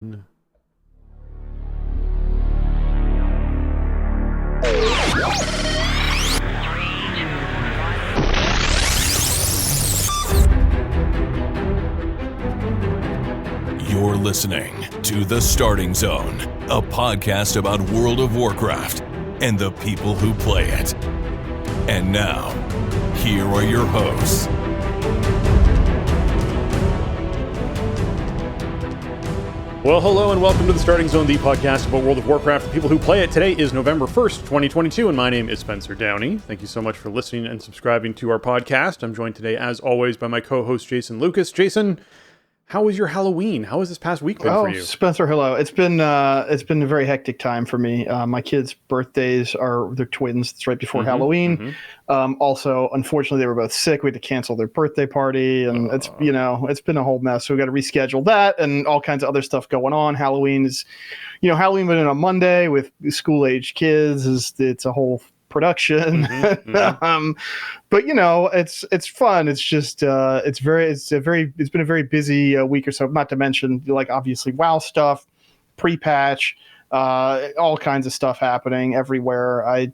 You're listening to The Starting Zone, a podcast about World of Warcraft and the people who play it. And now, here are your hosts. Well, hello and welcome to The Starting Zone, the podcast about World of Warcraft, the people who play it. Today is November 1st, 2022, and my name is Spencer Downey. Thank you so much for listening and subscribing to our podcast. I'm joined today, as always, by my co-host, Jason Lucas. Jason, how was your Halloween? How has this past week been for you? Spencer, hello. It's been a very hectic time for me. My kids' birthdays they're twins. It's right before Halloween. Also, unfortunately, they were both sick. We had to cancel their birthday party, and it's been a whole mess. So we got to reschedule that and all kinds of other stuff going on. Halloween went in on Monday with school-aged kids. It's a whole production. But it's fun. It's just it's been a very busy week or so, not to mention like obviously WoW stuff, pre-patch, all kinds of stuff happening everywhere.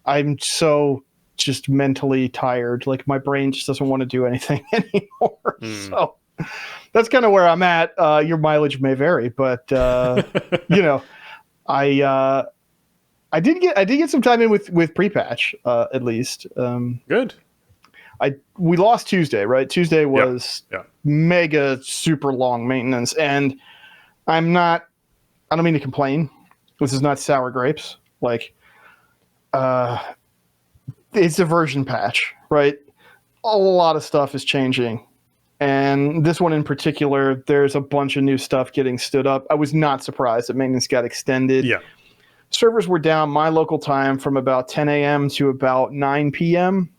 I'm so just mentally tired. Like my brain just doesn't want to do anything anymore. So that's kind of where I'm at. Your mileage may vary, but I did get some time in with pre-patch, at least. Good. We lost Tuesday, right? Tuesday was mega super long maintenance, and I don't mean to complain. This is not sour grapes. Like, it's a version patch, right? A lot of stuff is changing. And this one in particular, there's a bunch of new stuff getting stood up. I was not surprised that maintenance got extended. Yeah. Servers were down my local time from about 10 a.m. to about 9 p.m.,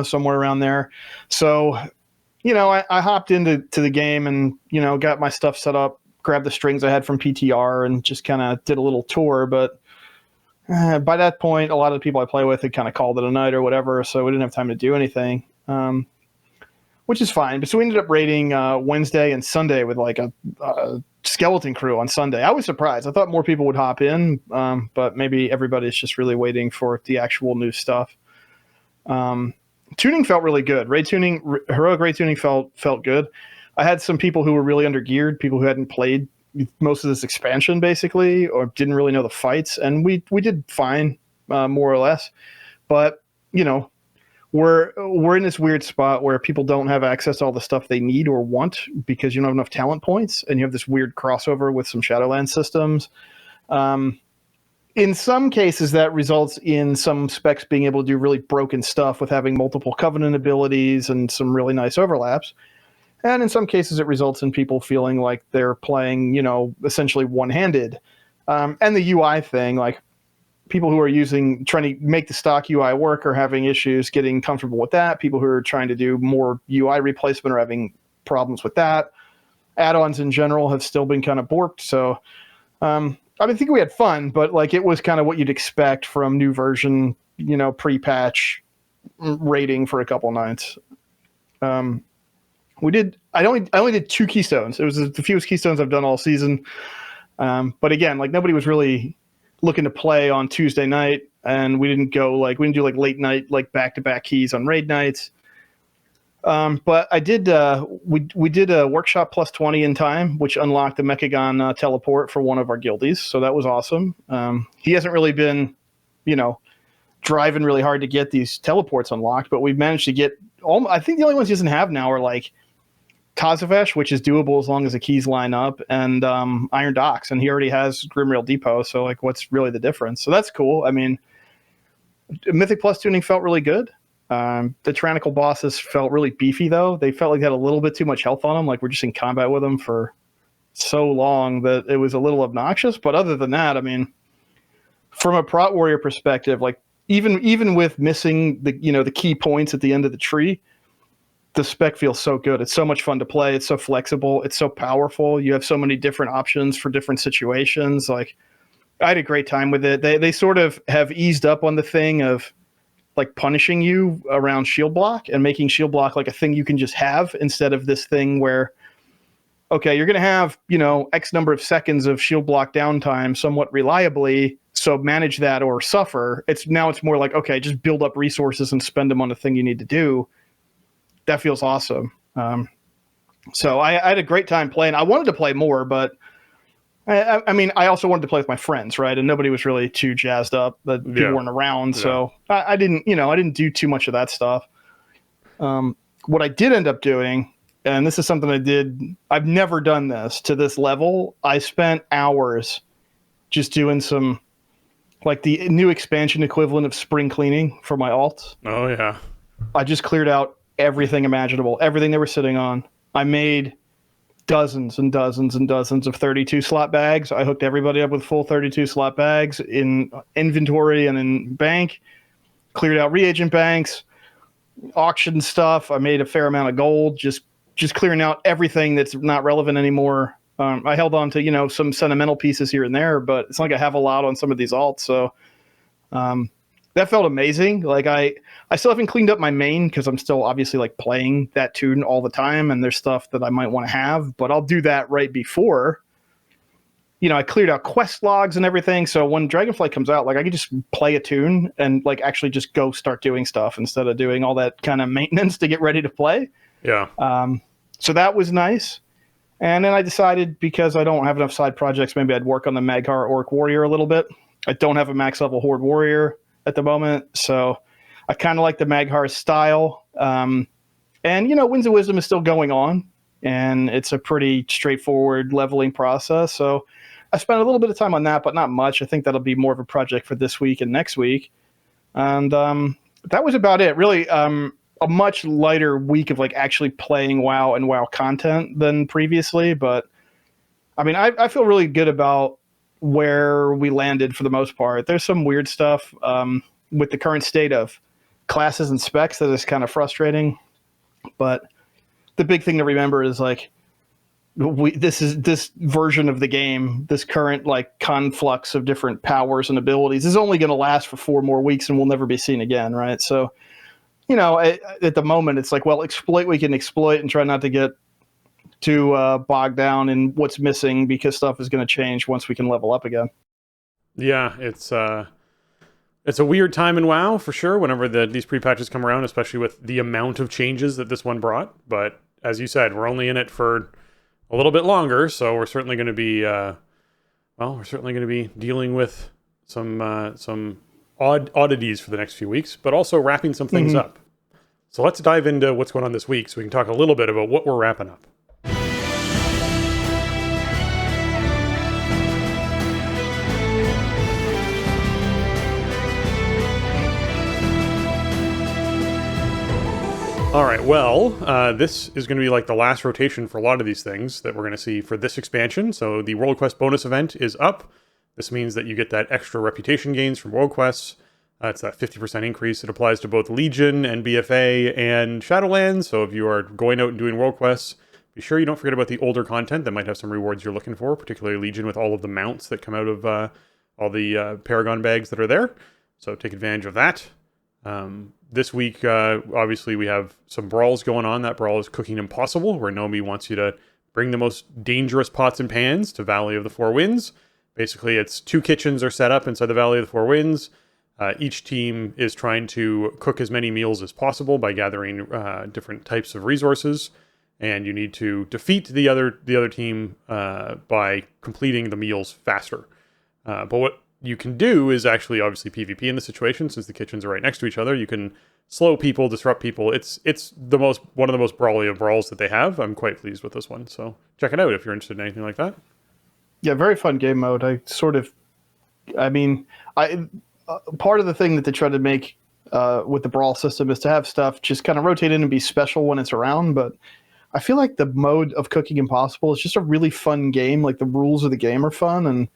somewhere around there. So, I hopped into the game and, got my stuff set up, grabbed the strings I had from PTR and just kind of did a little tour. But by that point, a lot of the people I play with had kind of called it a night or whatever, so we didn't have time to do anything, which is fine. But so we ended up raiding Wednesday and Sunday with like a skeleton crew on Sunday. I was surprised. I thought more people would hop in, but maybe everybody's just really waiting for the actual new stuff. Tuning felt really good. Heroic raid tuning felt good. I had some people who were really undergeared, people who hadn't played most of this expansion basically, or didn't really know the fights, and we did fine, more or less. But we're in this weird spot where people don't have access to all the stuff they need or want because you don't have enough talent points, and you have this weird crossover with some Shadowlands systems. In some cases, that results in some specs being able to do really broken stuff with having multiple Covenant abilities and some really nice overlaps. And in some cases, it results in people feeling like they're playing, essentially one-handed. And the UI thing, like, people who are trying to make the stock UI work are having issues getting comfortable with that. People who are trying to do more UI replacement are having problems with that. Add-ons in general have still been kind of borked. So, I think we had fun, but like it was kind of what you'd expect from new version, pre-patch rating for a couple nights. I only did 2 keystones. It was the fewest keystones I've done all season. But again, like nobody was really looking to play on Tuesday night, and we didn't do late night, like back-to-back keys on raid nights. But I did, we did a workshop plus 20 in time, which unlocked the Mechagon teleport for one of our guildies. So that was awesome. He hasn't really been, driving really hard to get these teleports unlocked, but we've managed to get I think the only ones he doesn't have now are like Kazavesh, which is doable as long as the keys line up, and Iron Docks, and he already has Grimrail Depot, so like what's really the difference? So that's cool. I mean, Mythic Plus tuning felt really good. The tyrannical bosses felt really beefy, though. They felt like they had a little bit too much health on them, like we're just in combat with them for so long that it was a little obnoxious. But other than that, I mean, from a Prot Warrior perspective, like even with missing the key points at the end of the tree, the spec feels so good. It's so much fun to play. It's so flexible. It's so powerful. You have so many different options for different situations. Like, I had a great time with it. They sort of have eased up on the thing of like punishing you around shield block and making shield block like a thing you can just have instead of this thing where okay, you're going to have, X number of seconds of shield block downtime somewhat reliably. So manage that or suffer. It's more like, okay, just build up resources and spend them on the thing you need to do. That feels awesome. So I had a great time playing. I wanted to play more, but I mean, I also wanted to play with my friends, right? And nobody was really too jazzed up that people weren't around. So I didn't do too much of that stuff. What I did end up doing, and this is something I've never done this to this level. I spent hours just doing some, like the new expansion equivalent of spring cleaning for my alts. Oh, yeah. I just cleared out everything imaginable, everything they were sitting on. I made dozens and dozens and dozens of 32 slot bags. I hooked everybody up with full 32 slot bags in inventory and in bank, cleared out reagent banks, auction stuff. I made a fair amount of gold, just clearing out everything that's not relevant anymore. I held on to, some sentimental pieces here and there, but it's not like I have a lot on some of these alts. So that felt amazing. Like I still haven't cleaned up my main because I'm still obviously like playing that tune all the time, and there's stuff that I might want to have, but I'll do that right before. I cleared out quest logs and everything. So when Dragonflight comes out, like I could just play a tune and like actually just go start doing stuff instead of doing all that kind of maintenance to get ready to play. Yeah. So that was nice. And then I decided, because I don't have enough side projects, maybe I'd work on the Mag'har Orc Warrior a little bit. I don't have a max level Horde Warrior at the moment, so I kind of like the Mag'har style. And, Winds of Wisdom is still going on, and it's a pretty straightforward leveling process. So I spent a little bit of time on that, but not much. I think that'll be more of a project for this week and next week. And that was about it. Really, a much lighter week of like actually playing WoW and WoW content than previously. But I mean, I feel really good about where we landed for the most part. There's some weird stuff with the current state of classes and specs that is kind of frustrating. But the big thing to remember is like, this version of the game, this current like conflux of different powers and abilities is only going to last for 4 more weeks and will never be seen again, right? So, at the moment, it's like, well, exploit we can exploit and try not to get too bogged down in what's missing, because stuff is going to change once we can level up again. Yeah, it's a weird time in WoW for sure. Whenever these pre-patches come around, especially with the amount of changes that this one brought. But as you said, we're only in it for a little bit longer, so we're certainly going to be dealing with some oddities for the next few weeks, but also wrapping some things up. So let's dive into what's going on this week so we can talk a little bit about what we're wrapping up. All right, well, this is going to be like the last rotation for a lot of these things that we're going to see for this expansion. So the World Quest bonus event is up. This means that you get that extra reputation gains from World Quests. It's that 50% increase. It applies to both Legion and BFA and Shadowlands. So if you are going out and doing World Quests, be sure you don't forget about the older content that might have some rewards you're looking for, particularly Legion with all of the mounts that come out of all the Paragon bags that are there. So take advantage of that. This week, obviously, we have some brawls going on. That brawl is Cooking Impossible, where Nomi wants you to bring the most dangerous pots and pans to Valley of the Four Winds. Basically, it's 2 kitchens are set up inside the Valley of the Four Winds. Each team is trying to cook as many meals as possible by gathering different types of resources, and you need to defeat the other team by completing the meals faster. But what you can do is actually obviously PvP in the situation, since the kitchens are right next to each other. You can slow people, disrupt people. It's one of the most brawly of brawls that they have. I'm quite pleased with this one, so check it out if you're interested in anything like that. Yeah, very fun game mode. Part of the thing that they try to make with the brawl system is to have stuff just kind of rotate in and be special when it's around, but I feel like the mode of Cooking Impossible is just a really fun game. Like, the rules of the game are fun, and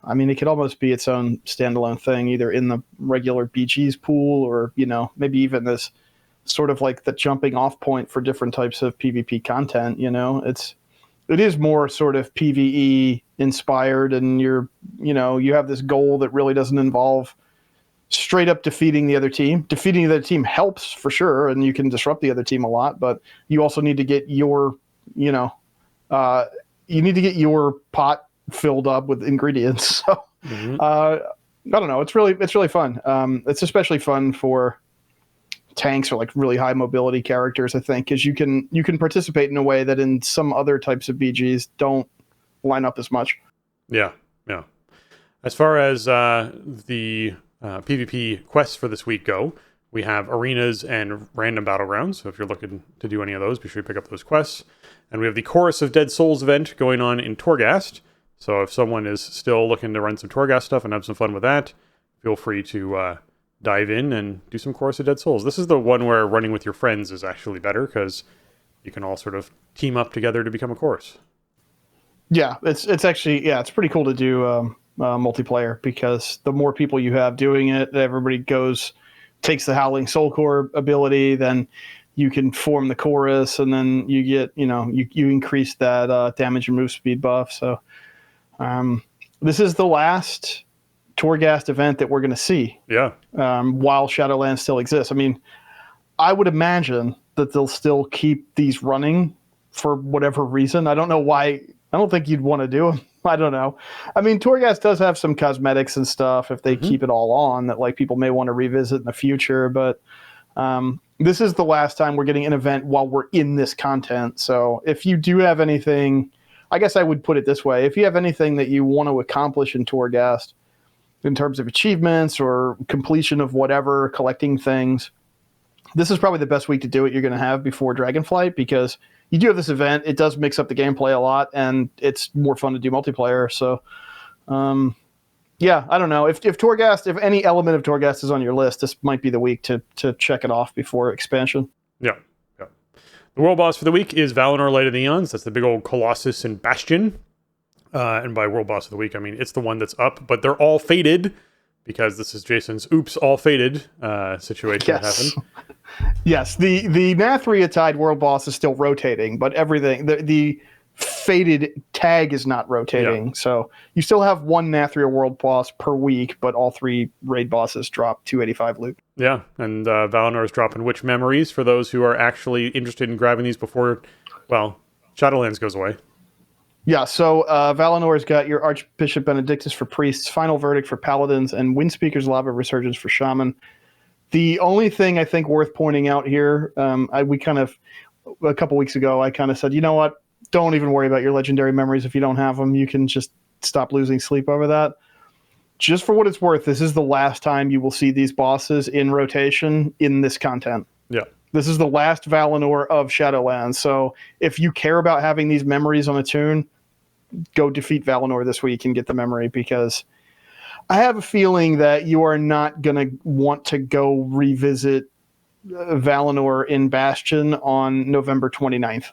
I mean, it could almost be its own standalone thing, either in the regular BG's pool or, maybe even this sort of like the jumping off point for different types of PvP content. It is more sort of PvE inspired, and you have this goal that really doesn't involve straight up defeating the other team. Defeating the other team helps for sure, and you can disrupt the other team a lot, but you also need to get your you need to get your pot filled up with ingredients. So I don't know. It's really fun. It's especially fun for tanks or like really high mobility characters, I think, because you can participate in a way that in some other types of BGs don't line up as much. Yeah. As far as the PvP quests for this week go, we have arenas and random battlegrounds. So if you're looking to do any of those, be sure you pick up those quests. And we have the Chorus of Dead Souls event going on in Torghast. So if someone is still looking to run some Torghast stuff and have some fun with that, feel free to dive in and do some Chorus of Dead Souls. This is the one where running with your friends is actually better because you can all sort of team up together to become a chorus. Yeah, it's actually, it's pretty cool to do multiplayer, because the more people you have doing it, everybody takes the Howling Soul Core ability, then you can form the chorus, and then you get, you increase that damage and move speed buff. So this is the last Torghast event that we're going to see. Yeah. While Shadowlands still exists. I mean, I would imagine that they'll still keep these running for whatever reason. I don't know why. I don't think you'd want to do them. I don't know. I mean, Torghast does have some cosmetics and stuff if they keep it all on that like people may want to revisit in the future. But this is the last time we're getting an event while we're in this content. So if you do have anything, I guess I would put it this way. If you have anything that you want to accomplish in Torghast in terms of achievements or completion of whatever, collecting things, this is probably the best week to do it you're going to have before Dragonflight, because you do have this event. It does mix up the gameplay a lot, and it's more fun to do multiplayer. So, I don't know. If Torghast, if any element of Torghast is on your list, this might be the week to check it off before expansion. Yeah. The world boss for the week is Valinor Light of the Eons. That's the big old Colossus and Bastion. And by world boss of the week, I mean it's the one that's up, but they're all faded, because this is Jason's oops, all faded situation that happened. Yes, the Nathria Tide world boss is still rotating, but everything, the faded tag is not rotating. Yeah. So you still have one Nathria world boss per week, but all three raid bosses drop 285 loot. Yeah, and Valinor is dropping Witch Memories for those who are actually interested in grabbing these before, Shadowlands goes away. Yeah, so Valinor's got your Archbishop Benedictus for priests, Final Verdict for paladins, and Windspeaker's Lava Resurgence for shaman. The only thing I think worth pointing out here, we kind of, a couple weeks ago, I kind of said, you know what, don't even worry about your legendary memories if you don't have them. You can just stop losing sleep over that. Just for what it's worth, this is the last time you will see these bosses in rotation in this content. Yeah. This is the last Valinor of Shadowlands. So if you care about having these memories on a tune, go defeat Valinor this week and get the memory, because I have a feeling that you are not going to want to go revisit Valinor in Bastion on November 29th.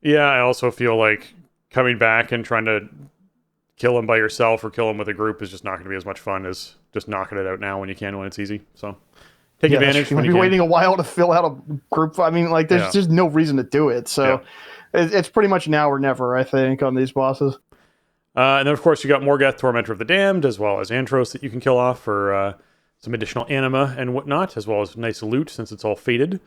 Yeah, I also feel like coming back and trying to kill him by yourself or kill him with a group is just not going to be as much fun as just knocking it out now when it's easy. So take advantage. You'll be waiting a while to fill out a group. I mean, like, there's just no reason to do it. So it's pretty much now or never, I think, on these bosses. And then, of course, you got Morgoth, Tormentor of the Damned, as well as Antros that you can kill off for some additional anima and whatnot, as well as nice loot since it's all faded.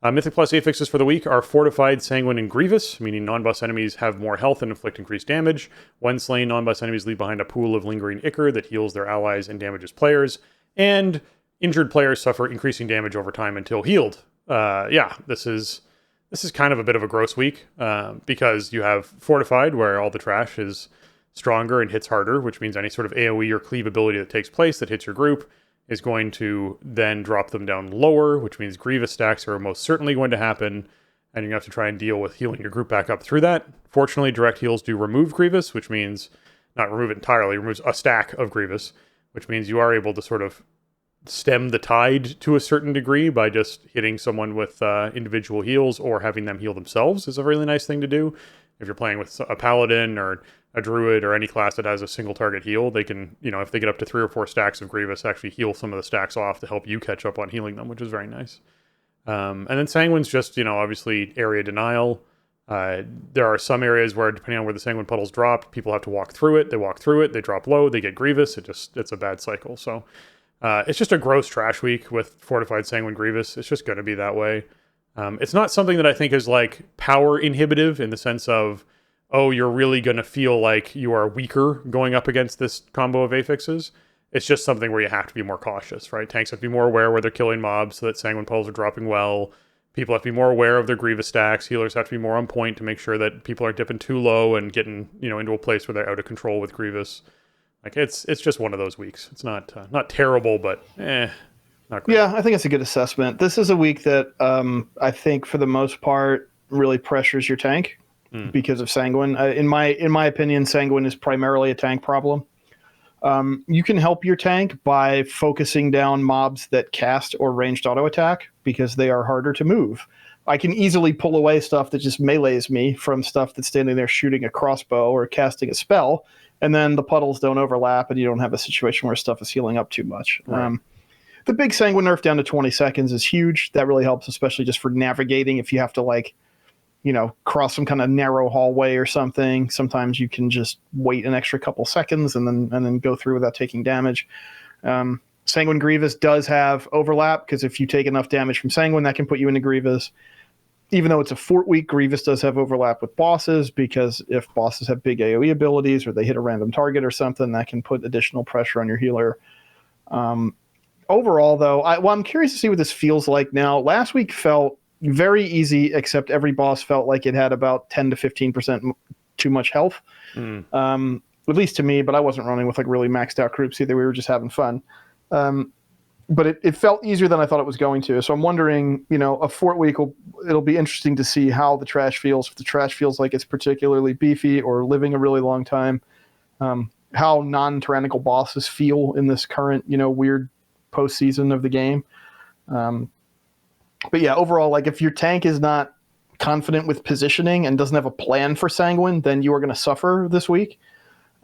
Mythic Plus affixes for the week are Fortified, Sanguine, and Grievous, meaning non-boss enemies have more health and inflict increased damage. When slain, non-boss enemies leave behind a pool of lingering ichor that heals their allies and damages players. And injured players suffer increasing damage over time until healed. This is kind of a bit of a gross week because you have Fortified, where all the trash is stronger and hits harder, which means any sort of AoE or cleave ability that takes place that hits your group is going to then drop them down lower, which means Grievous stacks are most certainly going to happen, and you're going to have to try and deal with healing your group back up through that. Fortunately, direct heals do remove Grievous, which means, not remove it entirely, removes a stack of Grievous, which means you are able to sort of stem the tide to a certain degree by just hitting someone with individual heals or having them heal themselves is a really nice thing to do. If you're playing with a paladin or a druid or any class that has a single target heal, they can, if they get up to 3 or 4 stacks of Grievous, actually heal some of the stacks off to help you catch up on healing them, which is very nice. And then Sanguine's just, obviously area denial. There are some areas where, depending on where the Sanguine puddles drop, people have to walk through it. They walk through it, they drop low, they get Grievous. It's a bad cycle. So it's just a gross trash week with Fortified, Sanguine, Grievous. It's just going to be that way. It's not something that I think is like power inhibitive in the sense of, oh, you're really going to feel like you are weaker going up against this combo of affixes. It's just something where you have to be more cautious, right? Tanks have to be more aware where they're killing mobs so that Sanguine Pulls are dropping well. People have to be more aware of their Grievous stacks. Healers have to be more on point to make sure that people aren't dipping too low and getting, into a place where they're out of control with Grievous. Like it's just one of those weeks. It's not terrible, but not great. Yeah, I think it's a good assessment. This is a week that I think for the most part really pressures your tank because of Sanguine. In my opinion, Sanguine is primarily a tank problem. You can help your tank by focusing down mobs that cast or ranged auto attack because they are harder to move. I can easily pull away stuff that just melees me from stuff that's standing there shooting a crossbow or casting a spell, and then the puddles don't overlap and you don't have a situation where stuff is healing up too much. Right. The big Sanguine nerf down to 20 seconds is huge. That really helps, especially just for navigating if you have to cross some kind of narrow hallway or something. Sometimes you can just wait an extra couple seconds and then go through without taking damage. Sanguine Grievous does have overlap because if you take enough damage from Sanguine, that can put you into Grievous. Even though it's a Fort Week, Grievous does have overlap with bosses because if bosses have big AoE abilities or they hit a random target or something, that can put additional pressure on your healer. Overall, though, I'm curious to see what this feels like now. Last week felt very easy, except every boss felt like it had about 10 to 15% too much health. At least to me, but I wasn't running with really maxed out groups either. We were just having fun. But it felt easier than I thought it was going to. So I'm wondering, a Fort Week, it'll be interesting to see how the trash feels. If the trash feels like it's particularly beefy or living a really long time, how non-tyrannical bosses feel in this current, weird postseason of the game. But yeah, overall, if your tank is not confident with positioning and doesn't have a plan for Sanguine, then you are going to suffer this week.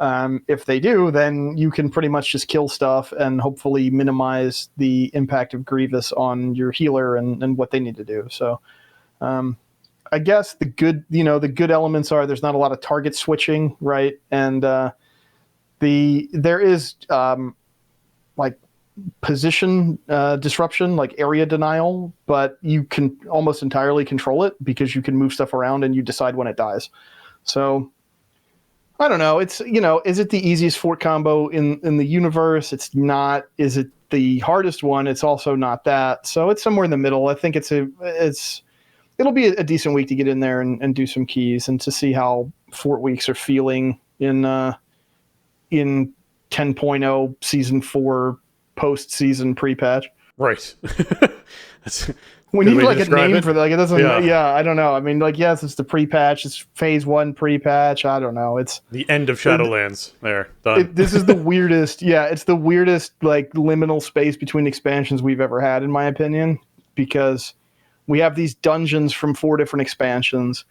If they do, then you can pretty much just kill stuff and hopefully minimize the impact of Grievous on your healer and what they need to do. So I guess the good elements are there's not a lot of target switching, right? And there is position disruption, area denial, but you can almost entirely control it because you can move stuff around and you decide when it dies. So I don't know. It's, is it the easiest fort combo in the universe? It's not. Is it the hardest one? It's also not that. So it's somewhere in the middle. I think it'll be a decent week to get in there and do some keys and to see how Fort Weeks are feeling in 10.0 season 4 post-season pre-patch. Right. We need a name for that. It doesn't. Yeah, I don't know. I mean, yes, it's the pre-patch. It's phase 1 pre-patch. I don't know. It's the end of Shadowlands. There, done. This is the weirdest. Yeah, it's the weirdest liminal space between expansions we've ever had, in my opinion, because we have these dungeons from 4 different expansions.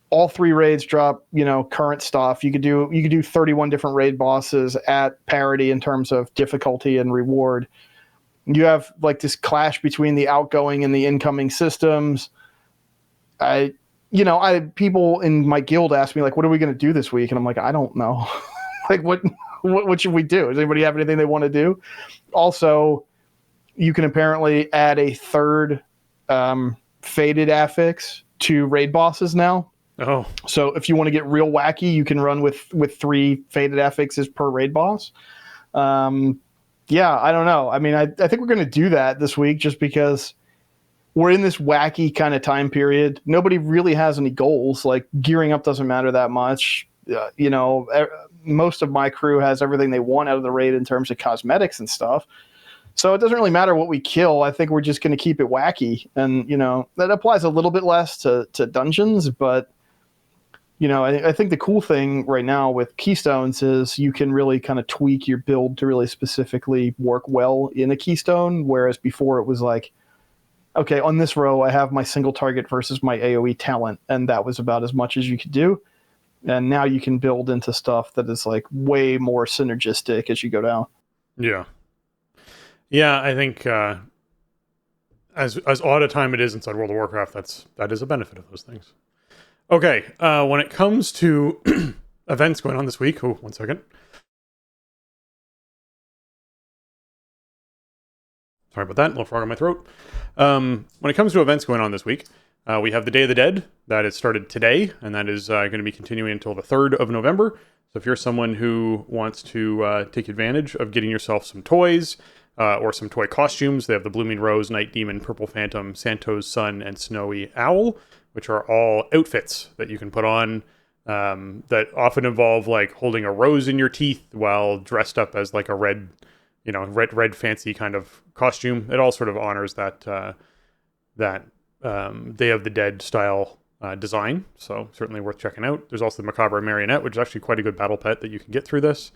All 3 raids drop, current stuff. You could do 31 different raid bosses at parity in terms of difficulty and reward. You have this clash between the outgoing and the incoming systems. People in my guild ask me what are we going to do this week? And I'm I don't know. What should we do? Does anybody have anything they want to do? Also, you can apparently add a third faded affix to raid bosses now. Oh, so if you want to get real wacky, you can run with 3 faded affixes per raid boss. Yeah, I don't know. I mean, I think we're going to do that this week just because we're in this wacky kind of time period. Nobody really has any goals. Gearing up doesn't matter that much. Most of my crew has everything they want out of the raid in terms of cosmetics and stuff. So it doesn't really matter what we kill. I think we're just going to keep it wacky. And, that applies a little bit less to dungeons, but I think the cool thing right now with Keystones is you can really kind of tweak your build to really specifically work well in a Keystone, whereas before it was okay, on this row I have my single target versus my AoE talent, and that was about as much as you could do. And now you can build into stuff that is way more synergistic as you go down. Yeah. Yeah, I think as odd a time it is inside World of Warcraft, that is a benefit of those things. Okay, when it comes to events going on this week, one second. Sorry about that, a little frog in my throat. When it comes to events going on this week, We have the Day of the Dead that has started today, and that is going to be continuing until the 3rd of November. So if you're someone who wants to take advantage of getting yourself some toys or some toy costumes, they have the Blooming Rose, Night Demon, Purple Phantom, Santo's Sun, and Snowy Owl, which are all outfits that you can put on that often involve like holding a rose in your teeth while dressed up as like a red fancy kind of costume. It all sort of honors that Day of the Dead style design, so certainly worth checking out. There's also the Macabre Marionette, which is actually quite a good battle pet that you can get through this,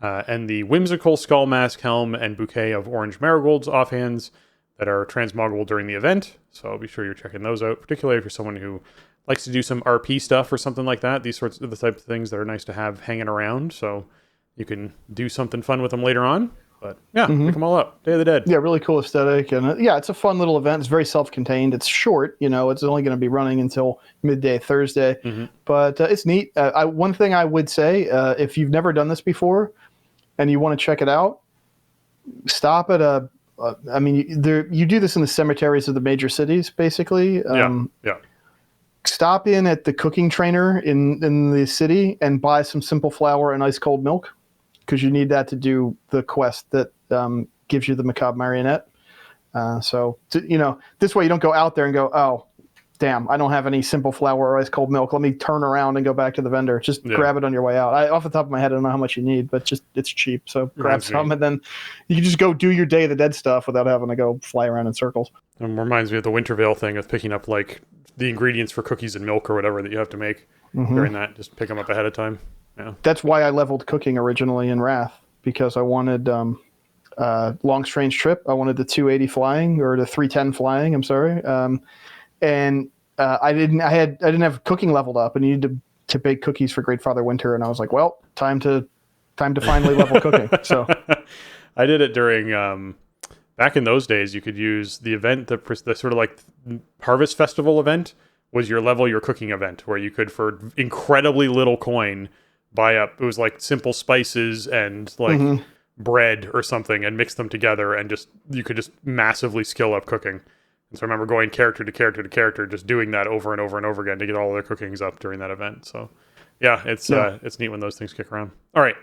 and the Whimsical Skull Mask Helm and Bouquet of Orange Marigolds offhands that are transmoggable during the event, so be sure you're checking those out, particularly if you're someone who likes to do some RP stuff or something like that. These sorts of the type of things that are nice to have hanging around, so you can do something fun with them later on. But yeah, pick them all up. Day of the Dead. Yeah, really cool aesthetic. And it's a fun little event. It's very self-contained. It's short. It's only going to be running until midday Thursday. But it's neat. One thing I would say, if you've never done this before and you want to check it out, stop at you do this in the cemeteries of the major cities, basically. Stop in at the cooking trainer in the city and buy some simple flour and ice cold milk, because you need that to do the quest that gives you the Macabre Marionette. This way you don't go out there and go, oh, damn, I don't have any simple flour or ice cold milk. Let me turn around and go back to the vendor. Just grab it on your way out. Off the top of my head, I don't know how much you need, but it's cheap. So grab some, and then you can just go do your Day of the Dead stuff without having to go fly around in circles. It reminds me of the Wintervale thing of picking up like the ingredients for cookies and milk or whatever that you have to make during that. Just pick them up ahead of time. Yeah. That's why I leveled cooking originally in Wrath, because I wanted long strange trip. I wanted the 280 flying, or the 310 flying. I'm sorry, and I didn't have cooking leveled up, and needed to bake cookies for Great Father Winter, and I was like, well, time to finally level cooking. So I did it during back in those days. You could use the event, the sort of like Harvest Festival event was your level your cooking event, where you could, for incredibly little coin, buy up, it was like simple spices and like bread or something, and mix them together, and you could just massively skill up cooking. And so I remember going character to character to character, just doing that over and over and over again to get all their cookings up during that event. So yeah, it's neat when those things kick around. All right.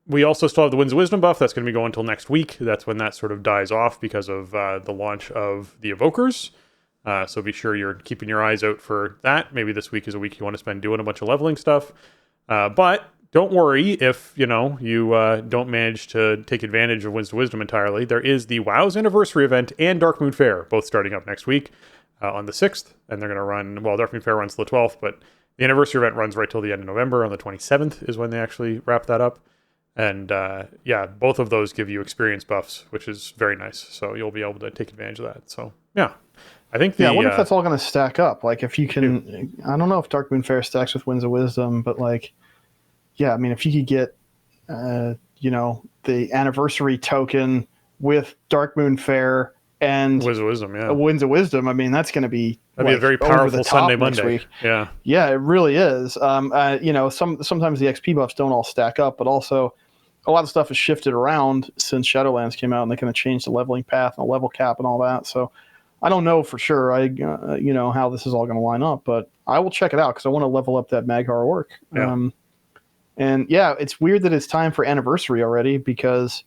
We also still have the Winds of Wisdom buff. That's going to be going until next week. That's when that sort of dies off because of the launch of the Evokers. So be sure you're keeping your eyes out for that. Maybe this week is a week you want to spend doing a bunch of leveling stuff. But don't worry if, you don't manage to take advantage of Winds to Wisdom entirely. There is the WoW's Anniversary event and Dark Moon Fair, both starting up next week on the 6th. And they're going to run, Dark Moon Fair runs till the 12th, but the Anniversary event runs right till the end of November. On the 27th is when they actually wrap that up. And both of those give you experience buffs, which is very nice. So you'll be able to take advantage of that. So, yeah. I think I wonder if that's all going to stack up. Like, if you can, I don't know if Dark Moon Fair stacks with Winds of Wisdom, but like, yeah, I mean, if you could get, the anniversary token with Dark Moon Fair and Winds of Wisdom, Winds of Wisdom, I mean, that's going to be a very powerful Sunday, Monday. Week. Yeah, it really is. Sometimes the XP buffs don't all stack up, but also a lot of stuff has shifted around since Shadowlands came out, and they kind of changed the leveling path and the level cap and all that. So I don't know for sure, how this is all going to line up, but I will check it out because I want to level up that Maghar Orc. Yeah. It's weird that it's time for Anniversary already, because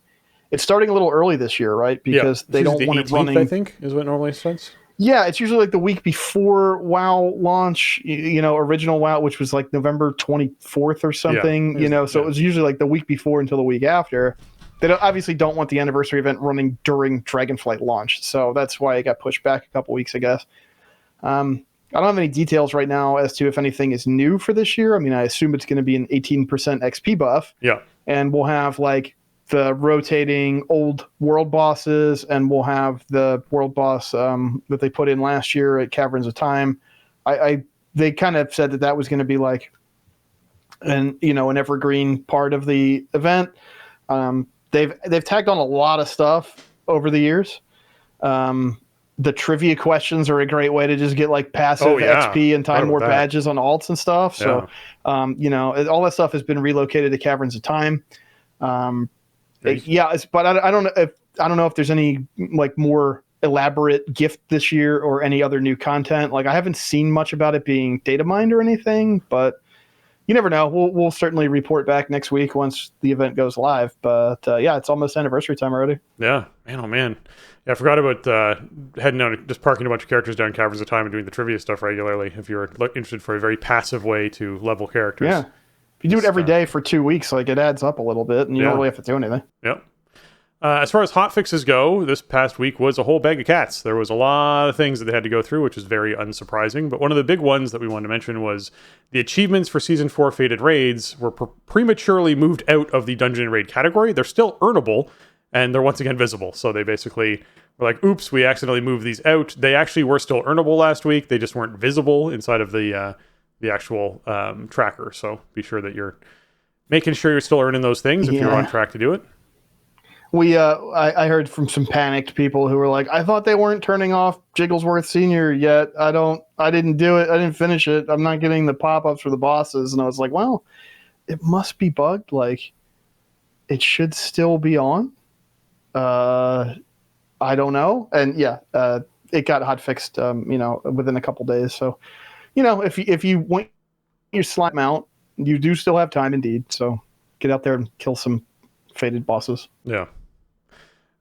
it's starting a little early this year, right? Because they don't want it running. I think is what it normally starts. Yeah, it's usually like the week before WoW launch, original WoW, which was like November 24th or something, so it was usually like the week before until the week after. They obviously don't want the Anniversary event running during Dragonflight launch, so that's why it got pushed back a couple weeks, I guess. I don't have any details right now as to if anything is new for this year. I mean, I assume it's going to be an 18% XP buff. Yeah. And we'll have like the rotating old world bosses, and we'll have the world boss that they put in last year at Caverns of Time. They kind of said that was going to be like an evergreen part of the event. They've tagged on a lot of stuff over the years. The trivia questions are a great way to just get like passive XP and Time Warp badges on alts and stuff. So, all that stuff has been relocated to Caverns of Time. But I don't know if there's any like more elaborate gift this year or any other new content. Like, I haven't seen much about it being data mined or anything, but you never know. We'll certainly report back next week once the event goes live. But yeah, it's almost anniversary time already. Yeah, man, oh man. Yeah, I forgot about heading out, just parking a bunch of characters down Caverns of Time and doing the trivia stuff regularly if you're interested for a very passive way to level characters. Yeah. If you do it every day for 2 weeks, like, it adds up a little bit, and you don't really have to do anything. Yep. As far as hotfixes go, this past week was a whole bag of cats. There was a lot of things that they had to go through, which is very unsurprising. But one of the big ones that we wanted to mention was the achievements for Season 4 Fated Raids were prematurely moved out of the Dungeon and Raid category. They're still earnable, and they're once again visible. So they basically were like, oops, we accidentally moved these out. They actually were still earnable last week. They just weren't visible inside of the actual tracker. So be sure that you're making sure you're still earning those things if you're on track to do it. I heard from some panicked people who were like, I thought they weren't turning off Jigglesworth Senior yet. I didn't do it. I didn't finish it. I'm not getting the pop-ups for the bosses. And I was like, well, it must be bugged. Like, it should still be on. I don't know. And yeah, it got hot fixed, within a couple days. So, if you want your slime out, you do still have time indeed. So get out there and kill some fated bosses. Yeah.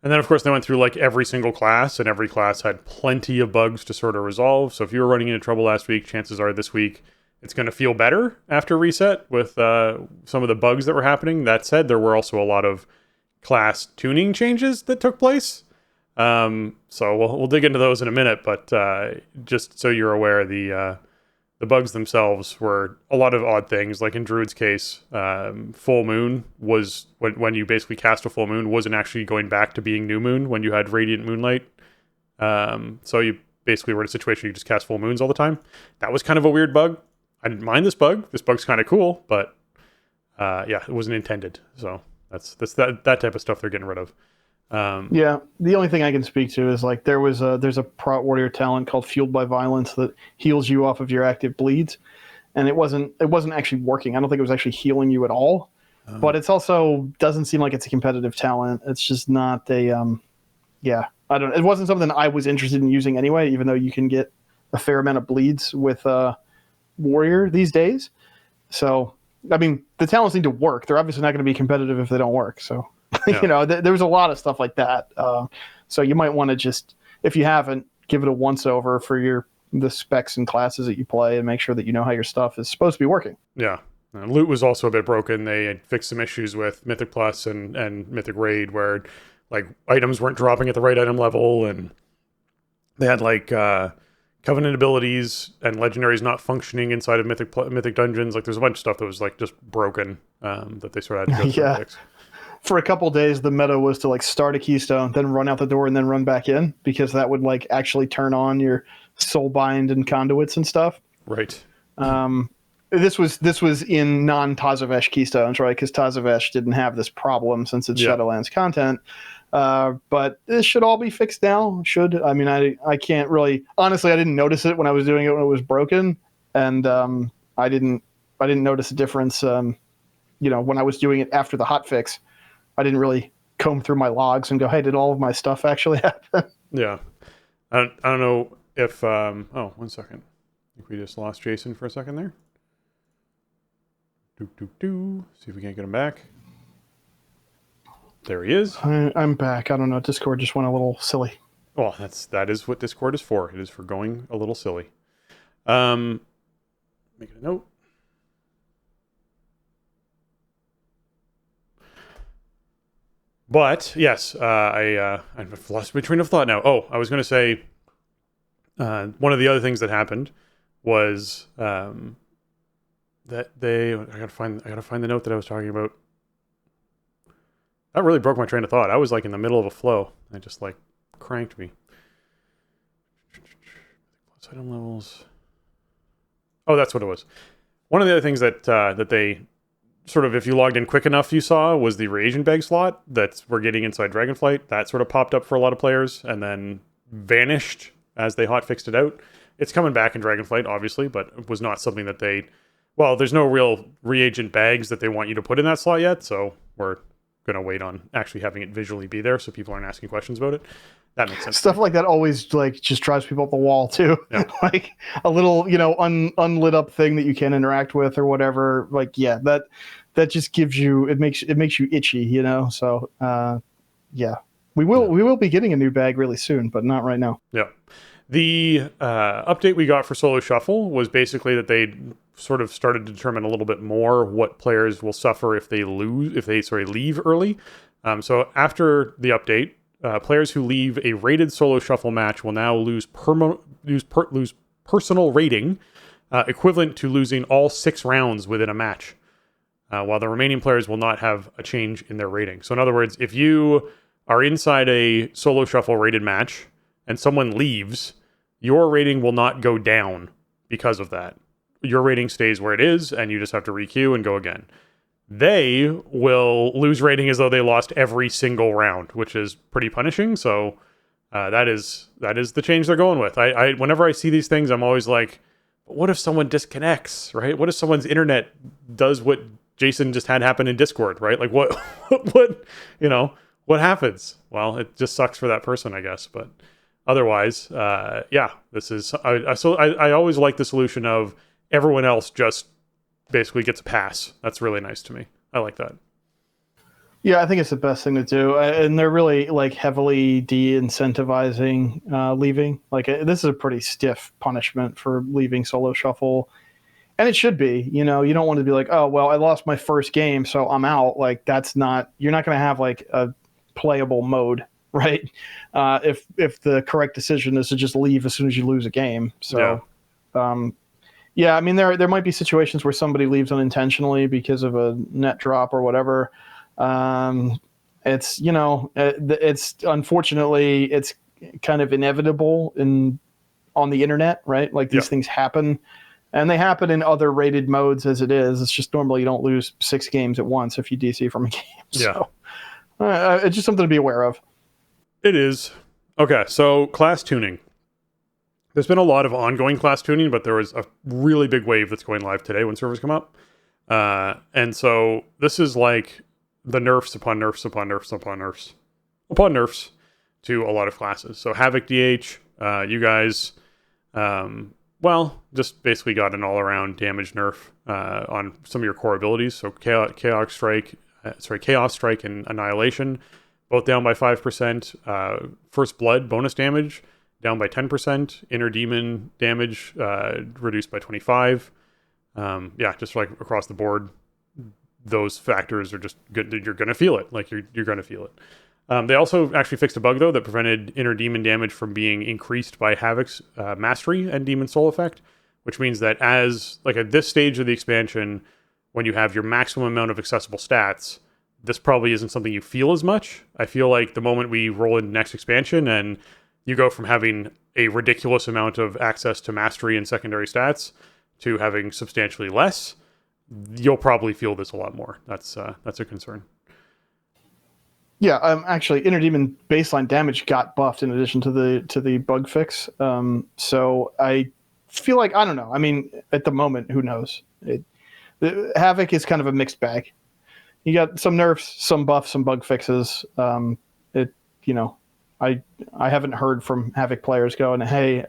And then, of course, they went through like every single class, and every class had plenty of bugs to sort of resolve. So if you were running into trouble last week, chances are this week it's going to feel better after reset with some of the bugs that were happening. That said, there were also a lot of class tuning changes that took place. So we'll dig into those in a minute, but just so you're aware, the bugs themselves were a lot of odd things. Like in Druid's case, full moon was when you basically cast a full moon wasn't actually going back to being new moon when you had radiant moonlight. So you basically were in a situation you just cast full moons all the time. That was kind of a weird bug. I didn't mind this bug. This bug's kind of cool, but yeah, it wasn't intended. So that's that type of stuff they're getting rid of. Yeah, the only thing I can speak to is like there's a Prot Warrior talent called Fueled by Violence that heals you off of your active bleeds, and it wasn't actually working. I don't think it was actually healing you at all. But it's also doesn't seem like it's a competitive talent. It's just not a it wasn't something I was interested in using anyway, even though you can get a fair amount of bleeds with Warrior these days. So I mean, the talents need to work. They're obviously not going to be competitive if they don't work. So Yeah. there was a lot of stuff like that. So you might want to just, if you haven't, give it a once over for the specs and classes that you play and make sure that you know how your stuff is supposed to be working. Yeah. Loot was also a bit broken. They had fixed some issues with Mythic Plus and Mythic Raid where like items weren't dropping at the right item level, and they had like Covenant abilities and legendaries not functioning inside of Mythic dungeons. Like there's a bunch of stuff that was like just broken that they sort of had to go through and fix. For a couple days, the meta was to like start a keystone, then run out the door, and then run back in, because that would like actually turn on your soulbind and conduits and stuff. Right. This was in non-Tazavesh keystones, right? Because Tazavesh didn't have this problem since it's Shadowlands content. But this should all be fixed now. I mean, I can't really, honestly, I didn't notice it when I was doing it when it was broken, and I didn't notice a difference. When I was doing it after the hotfix, I didn't really comb through my logs and go, hey, did all of my stuff actually happen? Yeah. I don't know if... 1 second. I think we just lost Jason for a second there. See if we can't get him back. There he is. I'm back. I don't know. Discord just went a little silly. Well, that is what Discord is for. It is for going a little silly. Make it a note. But yes, I've lost my train of thought now. Oh, I was going to say one of the other things that happened was that I gotta find the note that I was talking about. That really broke my train of thought. I was like in the middle of a flow. It just like cranked me. Plus item levels. Oh, that's what it was. One of the other things that they sort of, if you logged in quick enough, you saw was the reagent bag slot that we're getting inside Dragonflight. That sort of popped up for a lot of players and then vanished as they hotfixed it out. It's coming back in Dragonflight, obviously, but it was not something that there's no real reagent bags that they want you to put in that slot yet, so we're going to wait on actually having it visually be there so people aren't asking questions about it. That makes sense. Stuff like that always like just drives people up the wall too. Yeah. Like a little, unlit up thing that you can't interact with or whatever. Like, yeah, that just gives you, it makes you itchy, So, yeah, we will be getting a new bag really soon, but not right now. Yeah. The update we got for Solo Shuffle was basically that they sort of started to determine a little bit more what players will suffer if they leave early. So after the update, players who leave a rated Solo Shuffle match will now lose personal rating, equivalent to losing all 6 rounds within a match, while the remaining players will not have a change in their rating. So in other words, if you are inside a Solo Shuffle rated match and someone leaves, your rating will not go down because of that. Your rating stays where it is, and you just have to requeue and go again. They will lose rating as though they lost every single round, which is pretty punishing. So that is the change they're going with. I whenever I see these things, I'm always like, what if someone disconnects, right? What if someone's internet does what Jason just had happen in Discord, right? Like what happens? Well, it just sucks for that person, I guess. But otherwise, this is I always like the solution of everyone else just basically gets a pass. That's really nice to me. I like that. Yeah, I think it's the best thing to do, and they're really like heavily de-incentivizing leaving. Like this is a pretty stiff punishment for leaving Solo Shuffle, and it should be. You don't want to be like, oh well, I lost my first game, so I'm out. Like that's not. You're not going to have like a playable mode, right? If the correct decision is to just leave as soon as you lose a game. So. Yeah. Yeah, I mean, there might be situations where somebody leaves unintentionally because of a net drop or whatever. It's unfortunately it's kind of inevitable on the internet, right? Like these things happen, and they happen in other rated modes as it is. It's just normally you don't lose 6 games at once if you DC from a game. So, it's just something to be aware of. It is. Okay, so class tuning. There's been a lot of ongoing class tuning, but there was a really big wave that's going live today when servers come up. And so this is like the nerfs upon nerfs upon nerfs upon nerfs upon nerfs to a lot of classes. So Havoc DH, you guys, just basically got an all-around damage nerf on some of your core abilities. So Chaos Strike and Annihilation, both down by 5%. First Blood bonus damage down by 10%. Inner Demon damage reduced by 25%. Just like across the board, those factors are just good. You're going to feel it. Like you're going to feel it. They also actually fixed a bug though that prevented Inner Demon damage from being increased by Havoc's Mastery and Demon Soul effect, which means that at this stage of the expansion, when you have your maximum amount of accessible stats, this probably isn't something you feel as much. I feel like the moment we roll into next expansion and you go from having a ridiculous amount of access to mastery and secondary stats to having substantially less, you'll probably feel this a lot more. That's a concern. Yeah, actually, Inner Demon baseline damage got buffed in addition to the bug fix. So I feel like, I don't know. I mean, at the moment, who knows? Havoc is kind of a mixed bag. You got some nerfs, some buffs, some bug fixes. I haven't heard from Havoc players going, hey,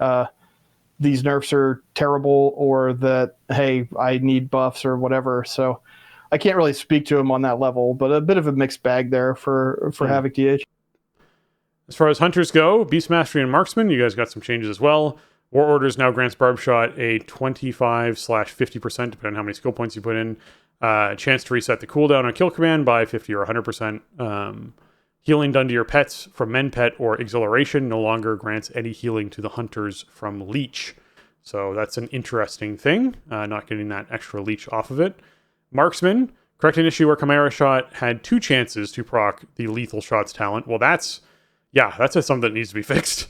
these nerfs are terrible, or that, hey, I need buffs or whatever. So I can't really speak to them on that level, but a bit of a mixed bag there for Havoc DH. As far as hunters go, Beast Mastery and Marksman, you guys got some changes as well. War Orders now grants Barb Shot a 25/50%, depending on how many skill points you put in. Chance to reset the cooldown on kill command by 50 or 100%. Healing done to your pets from Men Pet or Exhilaration no longer grants any healing to the hunters from Leech. So that's an interesting thing, not getting that extra Leech off of it. Marksman, correct an issue where Chimera Shot had 2 chances to proc the Lethal Shots talent. Well, that's something that needs to be fixed.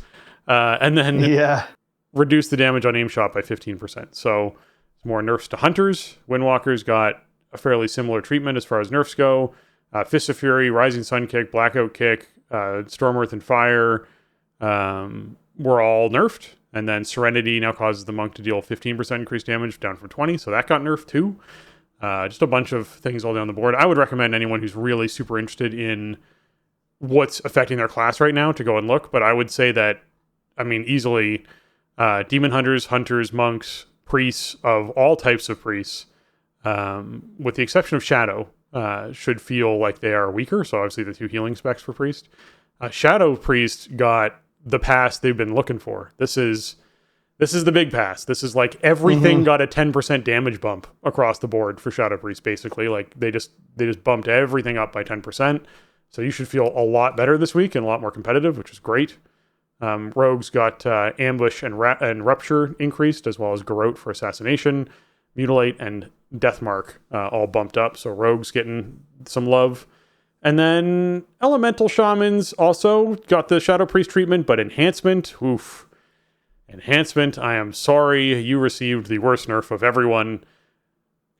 And then reduce the damage on aim shot by 15%. So more nerfs to hunters. Windwalkers got a fairly similar treatment as far as nerfs go. Fist of Fury, Rising Sun Kick, Blackout Kick, Storm Earth and Fire were all nerfed. And then Serenity now causes the monk to deal 15% increased damage down from 20. So that got nerfed too. Just a bunch of things all down the board. I would recommend anyone who's really super interested in what's affecting their class right now to go and look, but I would say that, easily demon hunters, monks, priests of all types of priests, with the exception of Shadow, should feel like they are weaker. So obviously the 2 healing specs for priest. Shadow priest got the pass they've been looking for. This is the big pass. This is like everything got a 10% damage bump across the board for Shadow Priest, basically. Like they just bumped everything up by 10%. So you should feel a lot better this week and a lot more competitive, which is great. Rogues got Ambush and Rupture increased, as well as Garrote for Assassination, Mutilate, and Deathmark all bumped up. So Rogues getting some love. And then Elemental Shamans also got the Shadow Priest treatment, but Enhancement, oof. Enhancement, I am sorry, you received the worst nerf of everyone.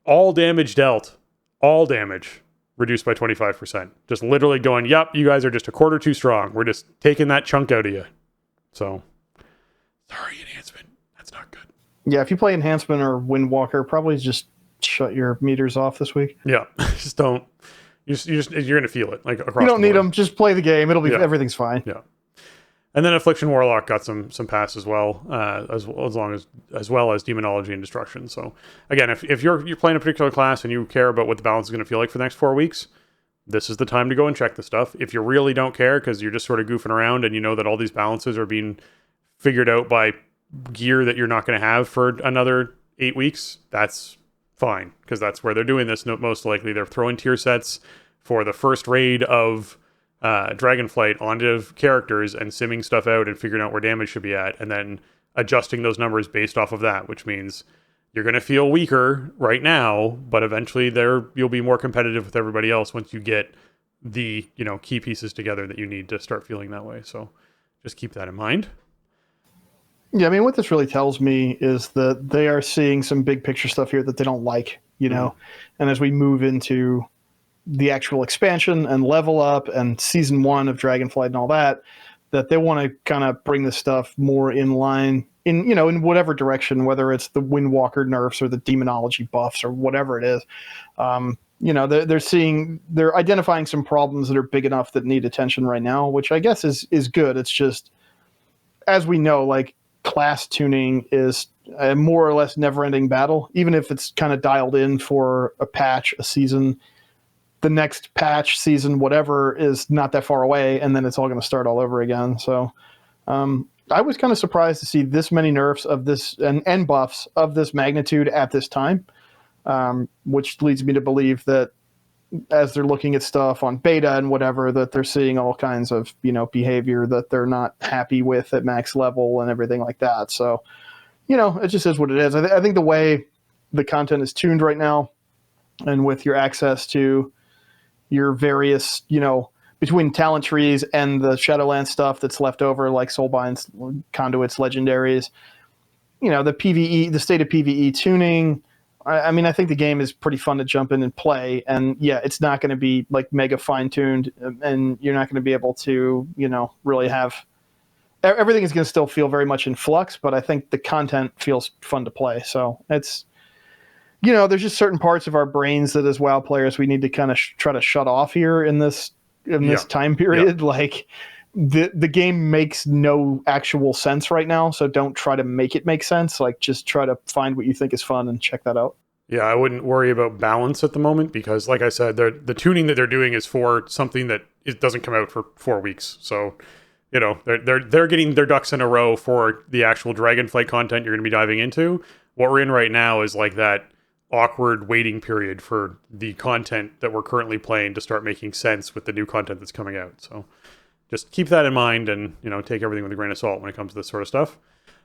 All damage dealt. All damage reduced by 25%. Just literally going, yep, you guys are just a quarter too strong. We're just taking that chunk out of you. So, sorry, Enhancement. That's not good. Yeah, if you play Enhancement or Windwalker, probably just shut your meters off this week. Yeah, just don't. You're going to feel it like across. You don't need them. Just play the game. It'll be everything's fine. Yeah. And then Affliction Warlock got some pass as well, as well as Demonology and Destruction. So again, if you're playing a particular class and you care about what the balance is going to feel like for the next 4 weeks, this is the time to go and check the stuff. If you really don't care because you're just sort of goofing around and you know that all these balances are being figured out by gear that you're not going to have for another 8 weeks, that's fine, because that's where they're doing this. Most likely they're throwing tier sets for the first raid of Dragonflight onto characters and simming stuff out and figuring out where damage should be at, and then adjusting those numbers based off of that, which means you're going to feel weaker right now, but eventually you'll be more competitive with everybody else once you get the key pieces together that you need to start feeling that way. So just keep that in mind. Yeah, what this really tells me is that they are seeing some big picture stuff here that they don't like, and as we move into the actual expansion and level up and season 1 of Dragonflight and all that they want to kind of bring this stuff more in line in whatever direction, whether it's the Windwalker nerfs or the demonology buffs or whatever it is. They're identifying some problems that are big enough that need attention right now, which I guess is good. It's just, as we know, like, class tuning is a more or less never-ending battle. Even if it's kind of dialed in for a patch, a season, the next patch, season, whatever, is not that far away, and then it's all going to start all over again. So I was kind of surprised to see this many nerfs of this and buffs of this magnitude at this time, which leads me to believe that as they're looking at stuff on beta and whatever, that they're seeing all kinds of behavior that they're not happy with at max level and everything like that. So it just is what it is. I think the way the content is tuned right now, and with your access to your various between talent trees and the Shadowlands stuff that's left over, like Soulbinds, Conduits, Legendaries, the PvE, the state of PvE tuning. I think the game is pretty fun to jump in and play, and yeah, it's not going to be like mega fine-tuned, and you're not going to be able to, really have everything is going to still feel very much in flux, but I think the content feels fun to play. So it's, there's just certain parts of our brains that as WoW players, we need to kind of try to shut off here in this time period. Yeah. Like the game makes no actual sense right now. So don't try to make it make sense. Like, just try to find what you think is fun and check that out. Yeah, I wouldn't worry about balance at the moment, because like I said, the tuning that they're doing is for something that it doesn't come out for 4 weeks. So, they're getting their ducks in a row for the actual Dragonflight content you're going to be diving into. What we're in right now is like that awkward waiting period for the content that we're currently playing to start making sense with the new content that's coming out. So just keep that in mind, and take everything with a grain of salt when it comes to this sort of stuff.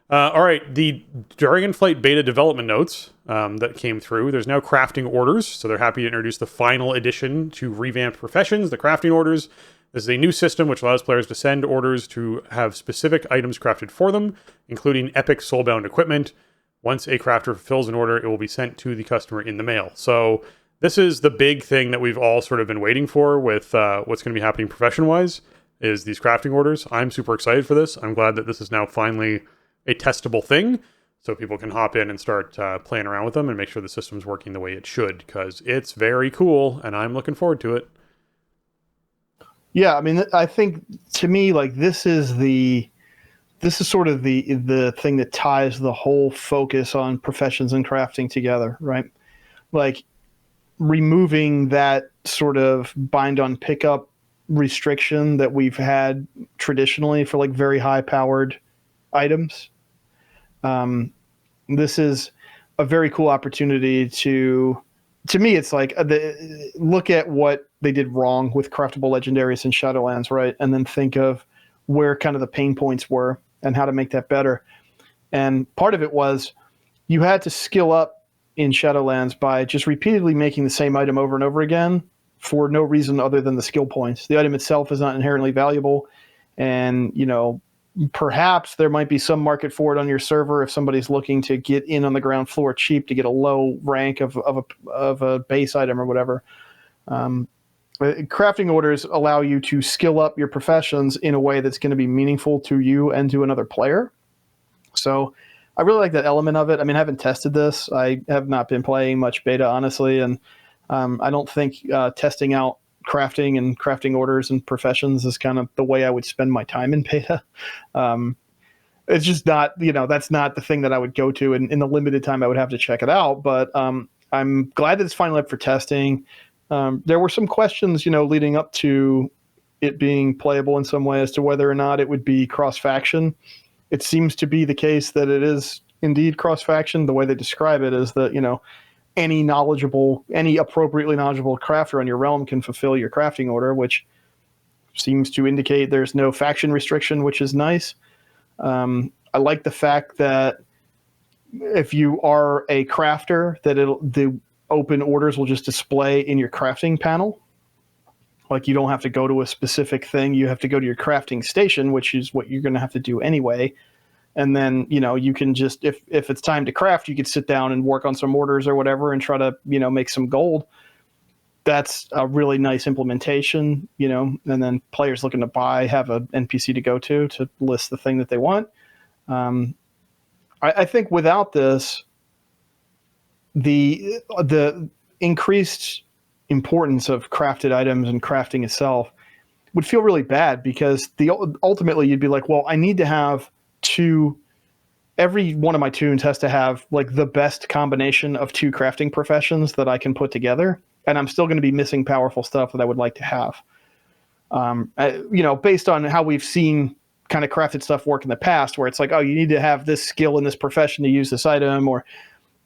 All right, the Dragonflight beta development notes that came through. There's now crafting orders, so they're happy to introduce the final addition to revamped professions, the crafting orders. This is a new system which allows players to send orders to have specific items crafted for them, including epic soulbound equipment. Once a crafter fulfills an order, it will be sent to the customer in the mail. So this is the big thing that we've all sort of been waiting for with what's going to be happening profession-wise, is these crafting orders. I'm super excited for this. I'm glad that this is now finally a testable thing, so people can hop in and start playing around with them and make sure the system's working the way it should, because it's very cool, and I'm looking forward to it. Yeah, I mean, I think to me, like this is sort of the thing that ties the whole focus on professions and crafting together, right? Like removing that sort of bind on pickup restriction that we've had traditionally for like very high powered items. Um, this is a very cool opportunity to me, it's like look at what they did wrong with craftable legendaries and Shadowlands, right? And then think of where kind of the pain points were and how to make that better. And part of it was you had to skill up in Shadowlands by just repeatedly making the same item over and over again for no reason other than the skill points. The item itself is not inherently valuable, and perhaps there might be some market for it on your server if somebody's looking to get in on the ground floor cheap to get a low rank of a base item or whatever. Crafting orders allow you to skill up your professions in a way that's going to be meaningful to you and to another player. So I really like that element of it. I mean, I haven't tested this. I have not been playing much beta, honestly, and I don't think testing out crafting and crafting orders and professions is kind of the way I would spend my time in beta. It's just not, that's not the thing that I would go to in the limited time I would have to check it out. But I'm glad that it's finally up for testing. There were some questions, leading up to it being playable in some way as to whether or not it would be cross-faction. It seems to be the case that it is indeed cross-faction. The way they describe it is that, any appropriately knowledgeable crafter on your realm can fulfill your crafting order, which seems to indicate there's no faction restriction, which is nice. I like the fact that if you are a crafter, that the open orders will just display in your crafting panel. Like you don't have to go to a specific thing. You have to go to your crafting station, which is what you're going to have to do anyway. And then, you can just, if it's time to craft, you could sit down and work on some orders or whatever and try to, make some gold. That's a really nice implementation, and then players looking to buy have an NPC to go to list the thing that they want. I think without this, the increased importance of crafted items and crafting itself would feel really bad, because ultimately you'd be like, well, I need to have every one of my toons has to have like the best combination of two crafting professions that I can put together, and I'm still going to be missing powerful stuff that I would like to have. Based on how we've seen kind of crafted stuff work in the past, where it's like, oh, you need to have this skill in this profession to use this item, or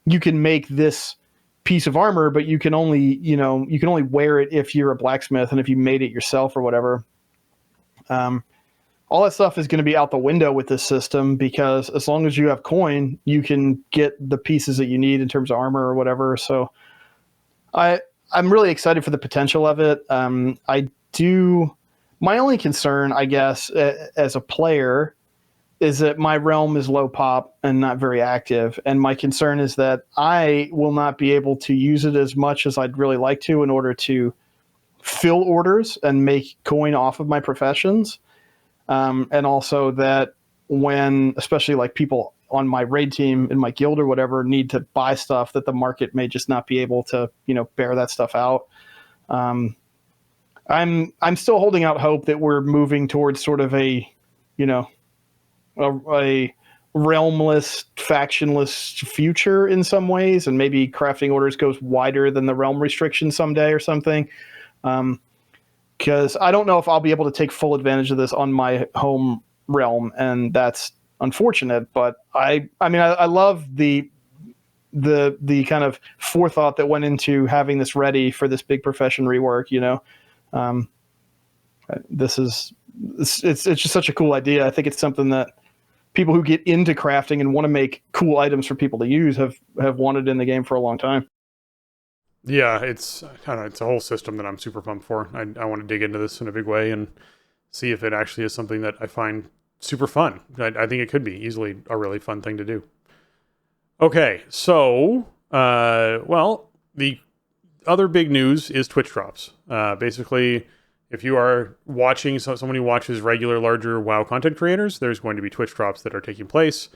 you can make this piece of armor, but you can only wear it if you're a blacksmith and if you made it yourself or whatever. All that stuff is going to be out the window with this system, because as long as you have coin, you can get the pieces that you need in terms of armor or whatever. So I'm really excited for the potential of it. My only concern, I guess, as a player, is that my realm is low pop and not very active. And my concern is that I will not be able to use it as much as I'd really like to in order to fill orders and make coin off of my professions. And also that when, especially like people on my raid team in my guild or whatever, need to buy stuff, that the market may just not be able to, bear that stuff out. I'm still holding out hope that we're moving towards sort of a realmless, factionless future in some ways, and maybe crafting orders goes wider than the realm restriction someday or something. Because I don't know if I'll be able to take full advantage of this on my home realm, and that's unfortunate. But I love the kind of forethought that went into having this ready for this big profession rework. It's just such a cool idea. I think it's something that people who get into crafting and want to make cool items for people to use have wanted in the game for a long time. Yeah, it's a whole system that I'm super pumped for. I want to dig into this in a big way and see if it actually is something that I find super fun. I think it could be easily a really fun thing to do. Okay, so, the other big news is Twitch drops. Basically, if you are watching someone who watches regular, larger WoW content creators, there's going to be Twitch drops that are taking place.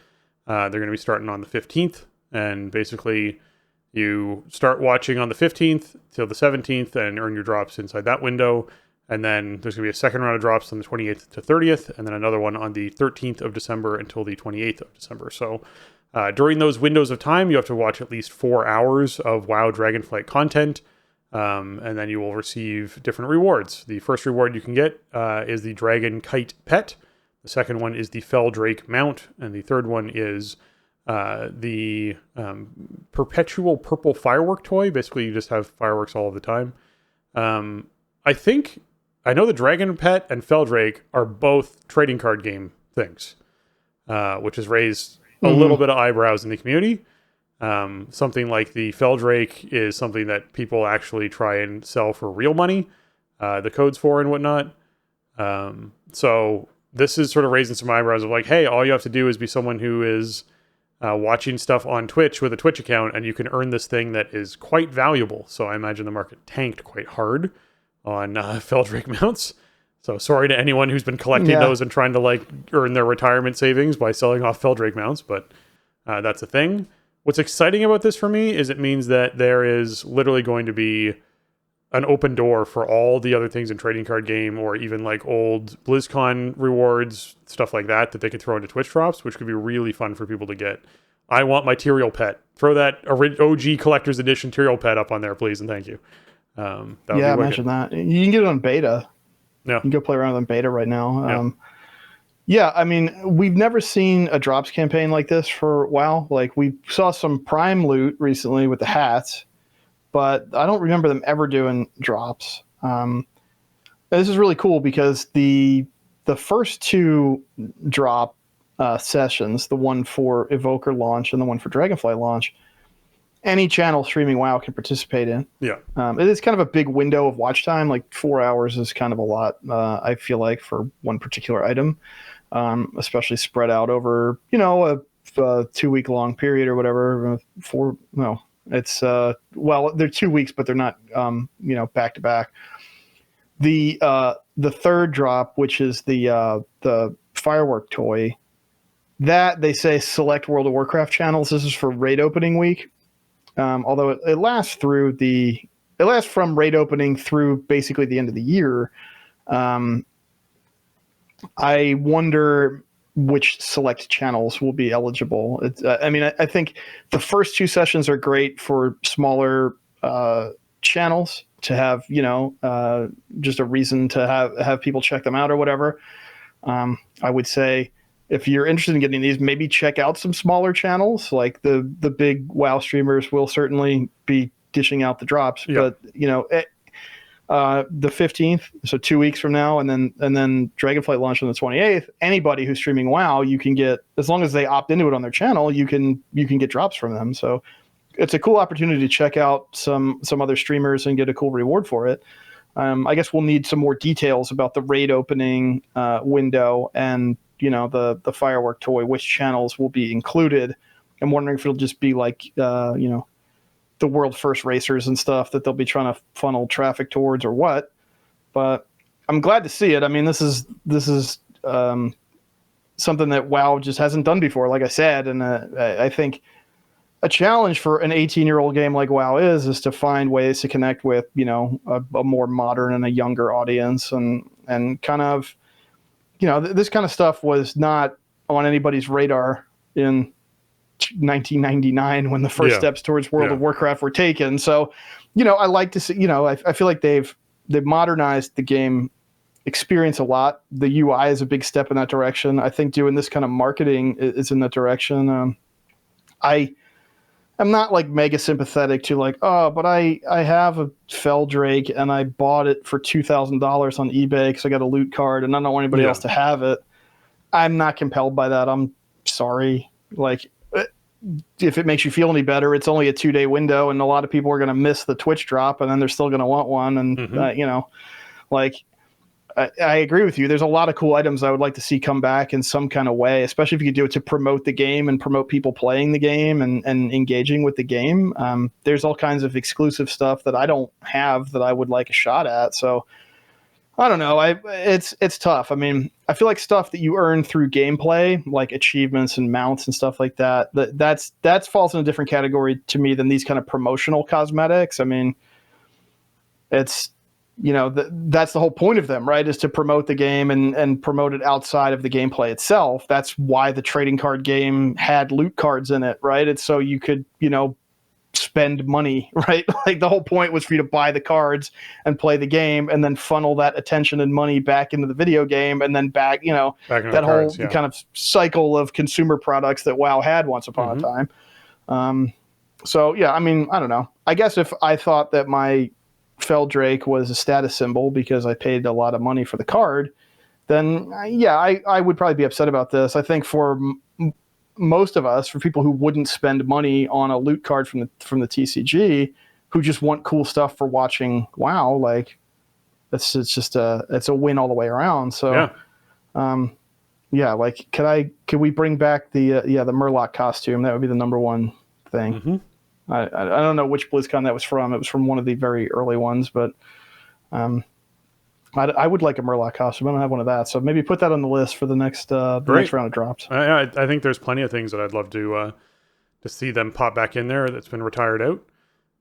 They're going to be starting on the 15th, and basically you start watching on the 15th till the 17th and earn your drops inside that window. And then there's going to be a second round of drops on the 28th to 30th, and then another one on the 13th of December until the 28th of December. So during those windows of time, you have to watch at least 4 hours of WoW Dragonflight content, and then you will receive different rewards. The first reward you can get is the Dragon Kite Pet. The second one is the Fell Drake Mount, and the third one is the Perpetual Purple Firework Toy. Basically, you just have fireworks all of the time. I know the Dragon Pet and Fell Drake are both trading card game things, which has raised a little bit of eyebrows in the community. Something like the Fell Drake is something that people actually try and sell for real money, the codes for and whatnot. So this is sort of raising some eyebrows of like, hey, all you have to do is be someone who is watching stuff on Twitch with a Twitch account, and you can earn this thing that is quite valuable. So I imagine the market tanked quite hard on Fell Drake mounts. So sorry to anyone who's been collecting those and trying to like earn their retirement savings by selling off Fell Drake mounts, but that's a thing. What's exciting about this for me is it means that there is literally going to be an open door for all the other things in trading card game, or even like old BlizzCon rewards, stuff like that they could throw into Twitch drops, which could be really fun for people to get. I want my Tyrael pet. Throw that OG Collector's Edition Tyrael pet up on there, please, and thank you. Imagine that. You can get it on beta. Yeah. You can go play around on beta right now. I mean, we've never seen a drops campaign like this for WoW. Like, we saw some Prime loot recently with the hats, but I don't remember them ever doing drops. This is really cool because the first two drop sessions, the one for Evoker launch and the one for Dragonfly launch, any channel streaming WoW can participate in. Yeah. It is kind of a big window of watch time. Like 4 hours is kind of a lot, I feel like, for one particular item, especially spread out over, a 2-week long period or whatever. They're 2 weeks, but they're not, back to back. The third drop, which is the firework toy, that they say select World of Warcraft channels. This is for raid opening week. Although it lasts from raid opening through basically the end of the year. I wonder which select channels will be eligible. I think the first two sessions are great for smaller channels to have, just a reason to have people check them out or whatever. I would say, if you're interested in getting these, maybe check out some smaller channels. Like the big WoW streamers will certainly be dishing out the drops. Yeah. But the 15th, so 2 weeks from now, and then Dragonflight launch on the 28th. Anybody who's streaming WoW, you can get, as long as they opt into it on their channel, you can get drops from them. So it's a cool opportunity to check out some other streamers and get a cool reward for it. I guess we'll need some more details about the raid opening window and the firework toy, which channels will be included. I'm wondering if it'll just be like, the world first racers and stuff that they'll be trying to funnel traffic towards or what. But I'm glad to see it. I mean, this is something that WoW just hasn't done before, like I said. And I think a challenge for an 18-year-old game like WoW is to find ways to connect with, a more modern and a younger audience, and kind of, this kind of stuff was not on anybody's radar in 1999 when the first steps towards World of Warcraft were taken. So, I like to see, I feel like they've modernized the game experience a lot. The UI is a big step in that direction. I think doing this kind of marketing is in that direction. I'm not like mega sympathetic to like, but I have a Fell Drake and I bought it for $2,000 on eBay because I got a loot card and I don't want anybody else to have it. I'm not compelled by that. I'm sorry. Like, if it makes you feel any better, it's only a 2-day window and a lot of people are going to miss the Twitch drop and then they're still going to want one. And, I agree with you. There's a lot of cool items I would like to see come back in some kind of way, especially if you could do it to promote the game and promote people playing the game and engaging with the game. There's all kinds of exclusive stuff that I don't have that I would like a shot at. So I don't know. It's tough. I mean, I feel like stuff that you earn through gameplay, like achievements and mounts and stuff like that, that falls in a different category to me than these kind of promotional cosmetics. I mean, it's, that's the whole point of them, right? Is to promote the game and promote it outside of the gameplay itself. That's why the trading card game had loot cards in it, right? It's so you could, spend money, right? Like the whole point was for you to buy the cards and play the game and then funnel that attention and money back into the video game and then back into that whole kind of cycle of consumer products that WoW had once upon a time. So yeah, I mean, I don't know. I guess if I thought that my Feldrake was a status symbol because I paid a lot of money for the card, then I would probably be upset about this. I think for most of us, for people who wouldn't spend money on a loot card from the TCG, who just want cool stuff for watching WoW, like it's a win all the way around. So like could we bring back the Murloc costume? That would be the number one thing. I don't know which BlizzCon that was from. It was from one of the very early ones, but I would like a Murloc costume. I don't have one of that, so maybe put that on the list for the next next round of drops. I think there's plenty of things that I'd love to see them pop back in there that's been retired out.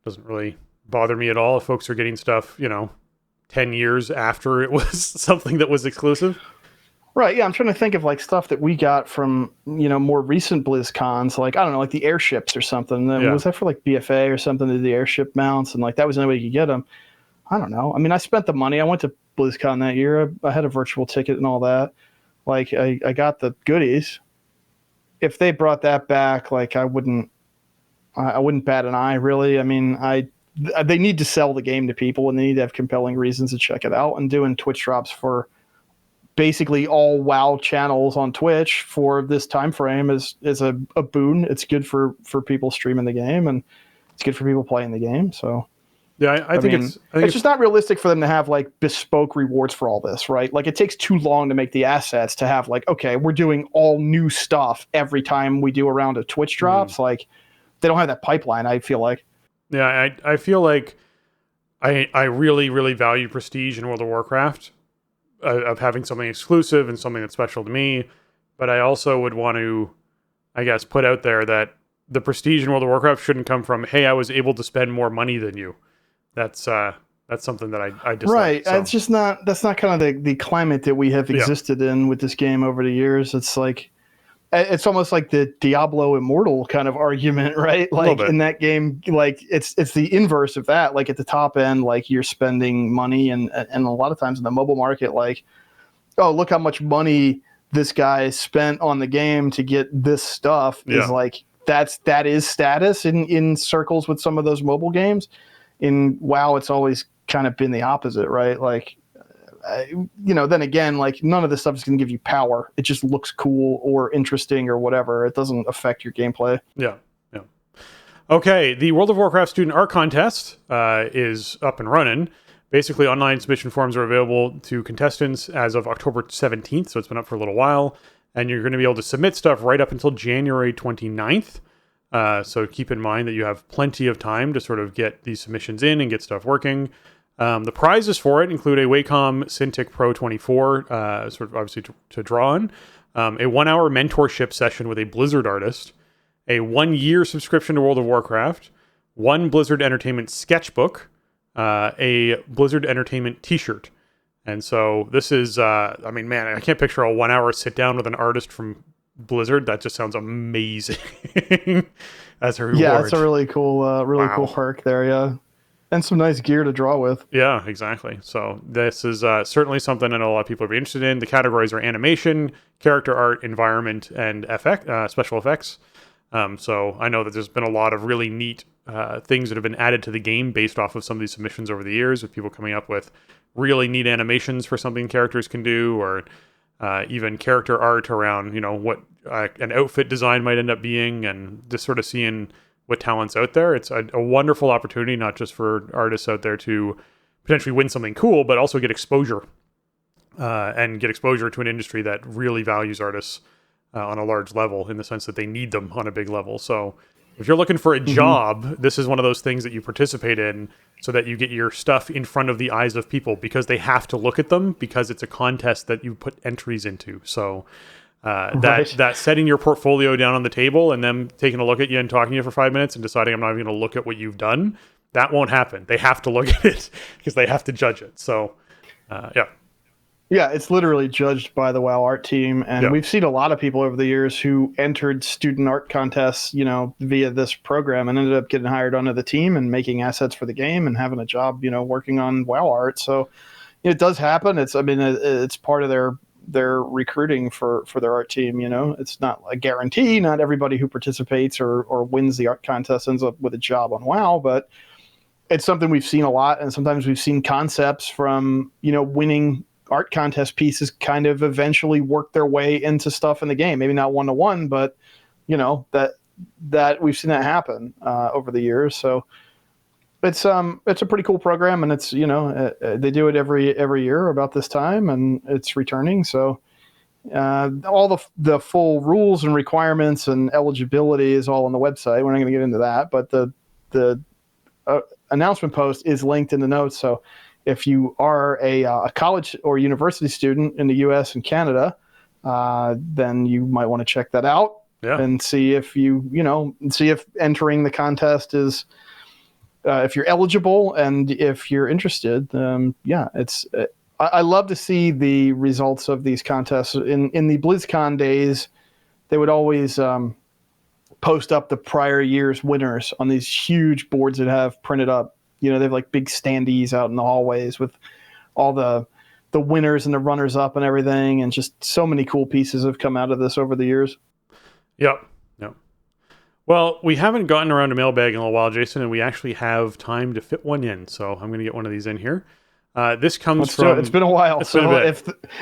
Doesn't really bother me at all if folks are getting stuff, 10 years after it was something that was exclusive. Right, yeah, I'm trying to think of like stuff that we got from, more recent BlizzCons, like, I don't know, like the airships or something. Was that for like BFA or something, the airship mounts, and like that was the only way you could get them. I don't know. I mean, I spent the money. I went to BlizzCon that year. I had a virtual ticket and all that. Like, I got the goodies. If they brought that back, like, I wouldn't bat an eye, really. I mean, they need to sell the game to people, and they need to have compelling reasons to check it out. And doing Twitch drops for basically all WoW channels on Twitch for this time frame is a boon. It's good for people streaming the game, and it's good for people playing the game. So yeah, I think it's just not realistic for them to have like bespoke rewards for all this, right? Like it takes too long to make the assets to have like, okay, we're doing all new stuff every time we do a round of Twitch drops. Like they don't have that pipeline, I feel like. Yeah, I feel like I really, really value prestige in World of Warcraft. Of having something exclusive and something that's special to me, but I also would want to, I guess, put out there that the prestige in World of Warcraft shouldn't come from, hey, I was able to spend more money than you. That's something that I dislike. Right, so. It's just not. That's not kind of the climate that we have existed in with this game over the years. It's like, it's almost like the Diablo Immortal kind of argument, right? Like in that game, like it's the inverse of that. Like at the top end, like you're spending money, and a lot of times in the mobile market, like, oh, look how much money this guy spent on the game to get this stuff is like that is status in circles with some of those mobile games. In WoW, it's always kind of been the opposite, right? Like, then again, like none of this stuff is going to give you power. It just looks cool or interesting or whatever. It doesn't affect your gameplay. Yeah. Okay, the World of Warcraft Student Art Contest is up and running. Basically, online submission forms are available to contestants as of October 17th, so it's been up for a little while. And you're going to be able to submit stuff right up until January 29th. So keep in mind that you have plenty of time to sort of get these submissions in and get stuff working. The prizes for it include a Wacom Cintiq Pro 24, sort of obviously to draw on, a 1-hour mentorship session with a Blizzard artist, a 1-year subscription to World of Warcraft, 1 Blizzard Entertainment sketchbook, a Blizzard Entertainment t-shirt. And so this is, I can't picture a 1-hour sit down with an artist from Blizzard. That just sounds amazing as a reward. Yeah, it's a really cool cool perk there, yeah. And some nice gear to draw with. Yeah, exactly. So this is certainly something I know a lot of people are interested in. The categories are animation, character art, environment, and special effects. So I know that there's been a lot of really neat things that have been added to the game based off of some of these submissions over the years, with people coming up with really neat animations for something characters can do, or even character art around, what an outfit design might end up being, and just sort of seeing what talent's out there. It's a wonderful opportunity, not just for artists out there to potentially win something cool, but also get exposure and get exposure to an industry that really values artists on a large level, in the sense that they need them on a big level. So if you're looking for a job, this is one of those things that you participate in so that you get your stuff in front of the eyes of people, because they have to look at them, because it's a contest that you put entries into. So that setting your portfolio down on the table and them taking a look at you and talking to you for 5 minutes and deciding I'm not even going to look at what you've done That won't happen. They have to look at it because they have to judge it. So, yeah. Yeah, it's literally judged by the WoW art team, and we've seen a lot of people over the years who entered student art contests, via this program and ended up getting hired onto the team and making assets for the game and having a job, working on WoW art. So it does happen. It's part of their recruiting for their art team. It's not a guarantee. Not everybody who participates or wins the art contest ends up with a job on WoW, but it's something we've seen a lot, and sometimes we've seen concepts from winning art contest pieces kind of eventually work their way into stuff in the game. Maybe not 1-to-1, but that we've seen that happen over the years. So it's a pretty cool program, and it's they do it every year about this time, and it's returning. So all the full rules and requirements and eligibility is all on the website. We're not going to get into that, but the announcement post is linked in the notes. So if you are a college or university student in the U.S. and Canada, then you might want to check that out and see if see if entering the contest is if you're eligible and if you're interested. It's I love to see the results of these contests. In the BlizzCon days, they would always post up the prior year's winners on these huge boards that have printed up. They have like big standees out in the hallways with all the winners and the runners up and everything. And just so many cool pieces have come out of this over the years. Yep. Well, we haven't gotten around to mailbag in a while, Jason, and we actually have time to fit one in. So I'm going to get one of these in here. This comes from... It's been a while. So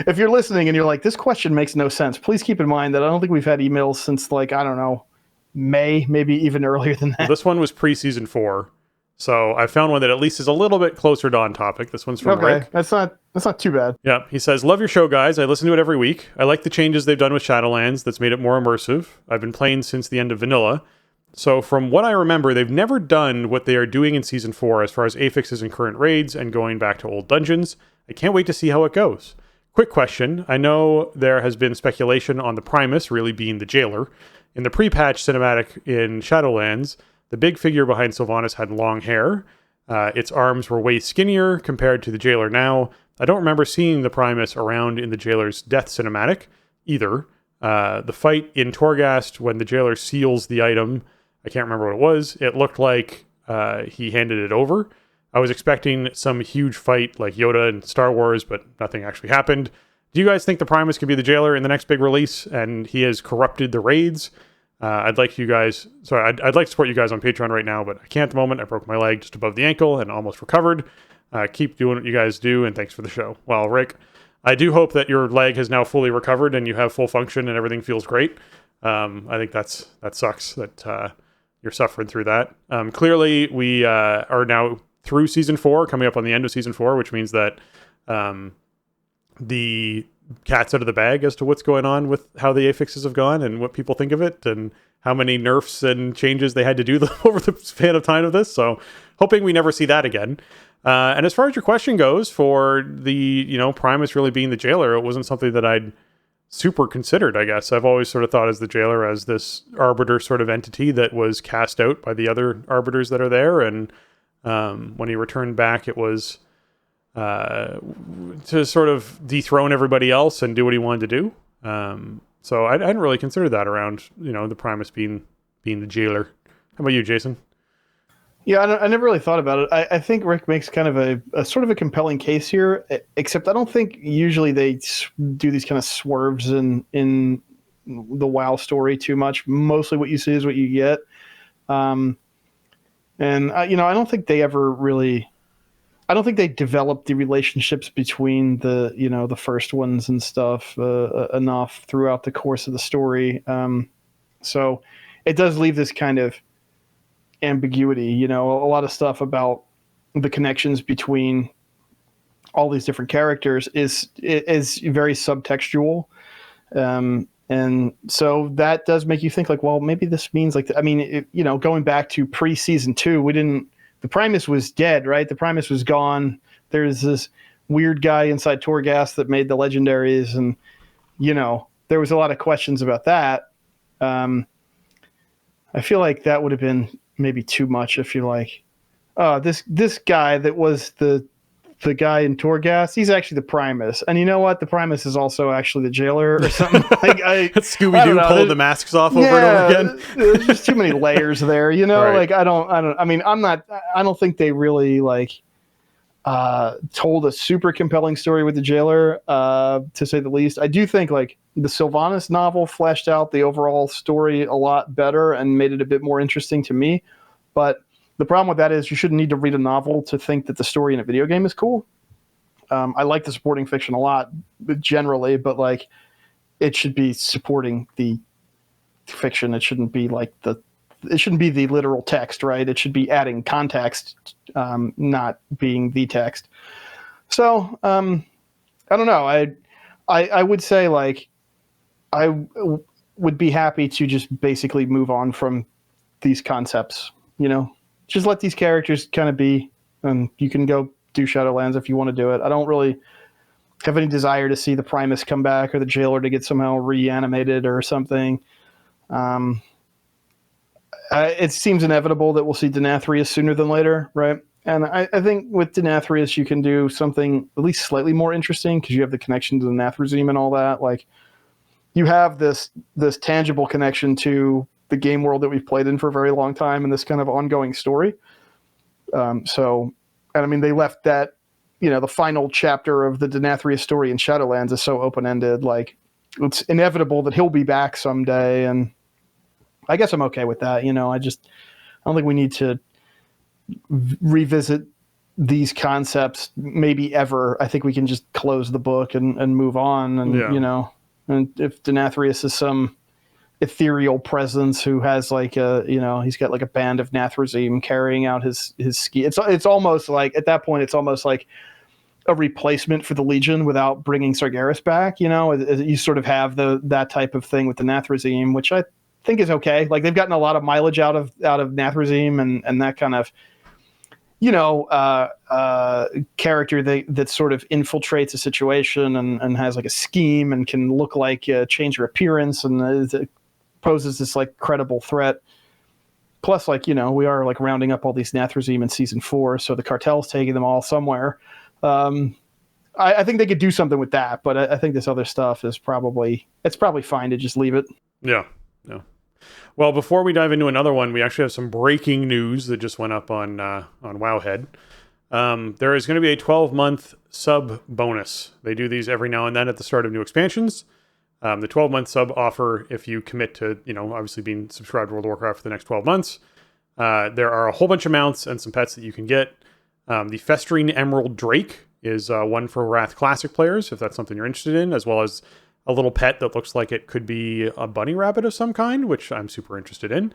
if you're listening and you're like, this question makes no sense, please keep in mind that I don't think we've had emails since I don't know, May, maybe even earlier than that. Well, this one was pre-season 4. So I found one that at least is a little bit closer to on topic. This one's from Rick. That's not too bad. Yeah, he says, love your show, guys. I listen to it every week. I like the changes they've done with Shadowlands that's made it more immersive. I've been playing since the end of vanilla. So from what I remember, they've never done what they are doing in Season 4 as far as affixes in current raids and going back to old dungeons. I can't wait to see how it goes. Quick question. I know there has been speculation on the Primus really being the jailer. In the pre-patch cinematic in Shadowlands, the big figure behind Sylvanas had long hair. Its arms were way skinnier compared to the jailer now. I don't remember seeing the Primus around in the jailer's death cinematic either. The fight in Torghast when the jailer seals the item, I can't remember what it was. It looked like he handed it over. I was expecting some huge fight like Yoda in Star Wars, but nothing actually happened. Do you guys think the Primus could be the jailer in the next big release and he has corrupted the raids? I'd like to support you guys on Patreon right now, but I can't at the moment. I broke my leg just above the ankle and almost recovered. Keep doing what you guys do, and thanks for the show. Well, Rick, I do hope that your leg has now fully recovered and you have full function and everything feels great. I think that sucks that you're suffering through that. Clearly, we are now through Season 4, coming up on the end of Season 4, which means that the cat's out of the bag as to what's going on with how the affixes have gone and what people think of it and how many nerfs and changes they had to do over the span of time of this. So hoping we never see that again. And as far as your question goes for the, Primus really being the jailer, it wasn't something that I'd super considered, I guess. I've always sort of thought as the jailer as this arbiter sort of entity that was cast out by the other arbiters that are there. And when he returned back, it was to sort of dethrone everybody else and do what he wanted to do. So I hadn't really considered that around, the Primus being the jailer. How about you, Jason? Yeah, I never really thought about it. I think Rick makes kind of a sort of a compelling case here, except I don't think usually they do these kind of swerves in the WoW story too much. Mostly what you see is what you get. And I don't think they ever really... I don't think they developed the relationships between the first ones and stuff enough throughout the course of the story. So it does leave this kind of ambiguity, a lot of stuff about the connections between all these different characters is very subtextual. And so that does make you think like, well, maybe this means like, going back to pre-season 2, the Primus was dead, right? The Primus was gone. There's this weird guy inside Torghast that made the legendaries. And, there was a lot of questions about that. I feel like that would have been maybe too much if you're like, this guy that was the guy in Torghast, he's actually the Primus. And you know what? The Primus is also actually the jailer or something. Like Scooby-Doo pulling the masks off over and over again. There's just too many layers there, you know? Right. Like I don't think they really told a super compelling story with the jailer, to say the least. I do think like the Sylvanas novel fleshed out the overall story a lot better and made it a bit more interesting to me. But the problem with that is you shouldn't need to read a novel to think that the story in a video game is cool. I like the supporting fiction a lot generally, but like it should be supporting the fiction. It shouldn't be the literal text, right? It should be adding context, not being the text. So I don't know. I would say like I would be happy to just basically move on from these concepts, you know. Just let these characters kind of be, and you can go do Shadowlands if you want to do it. I don't really have any desire to see the Primus come back or the jailer to get somehow reanimated or something. It seems inevitable that we'll see Denathrius sooner than later, right? And I think with Denathrius, you can do something at least slightly more interesting because you have the connection to the Nathrezim and all that. Like, you have this tangible connection to the game world that we've played in for a very long time and this kind of ongoing story. They left that, you know, the final chapter of the Denathrius story in Shadowlands is so open-ended. Like, it's inevitable that he'll be back someday, and I guess I'm okay with that. You know, I don't think we need to revisit these concepts maybe ever. I think we can just close the book and move on. And, you know, and if Denathrius is some ethereal presence who has he's got like a band of Nathrezim carrying out his ski. It's almost like at that point, it's almost like a replacement for the Legion without bringing Sargeras back. You know, you sort of have that type of thing with the Nathrezim, which I think is okay. Like, they've gotten a lot of mileage out of Nathrezim and that kind of, you know, character that sort of infiltrates a situation and has like a scheme and can look like change her appearance and poses this like credible threat. Plus, like, you know, we are like rounding up all these Nathrezim in season 4, so the cartel's taking them all somewhere. I think they could do something with that, but I think this other stuff is probably fine to just leave it. Yeah. Well, before we dive into another one, we actually have some breaking news that just went up on Wowhead. There is going to be a 12-month sub bonus. They do these every now and then at the start of new expansions. The 12-month sub offer, if you commit to, you know, obviously being subscribed to World of Warcraft for the next 12 months, there are a whole bunch of mounts and some pets that you can get. The Festering Emerald Drake is one for Wrath Classic players, if that's something you're interested in, as well as a little pet that looks like it could be a bunny rabbit of some kind, which I'm super interested in.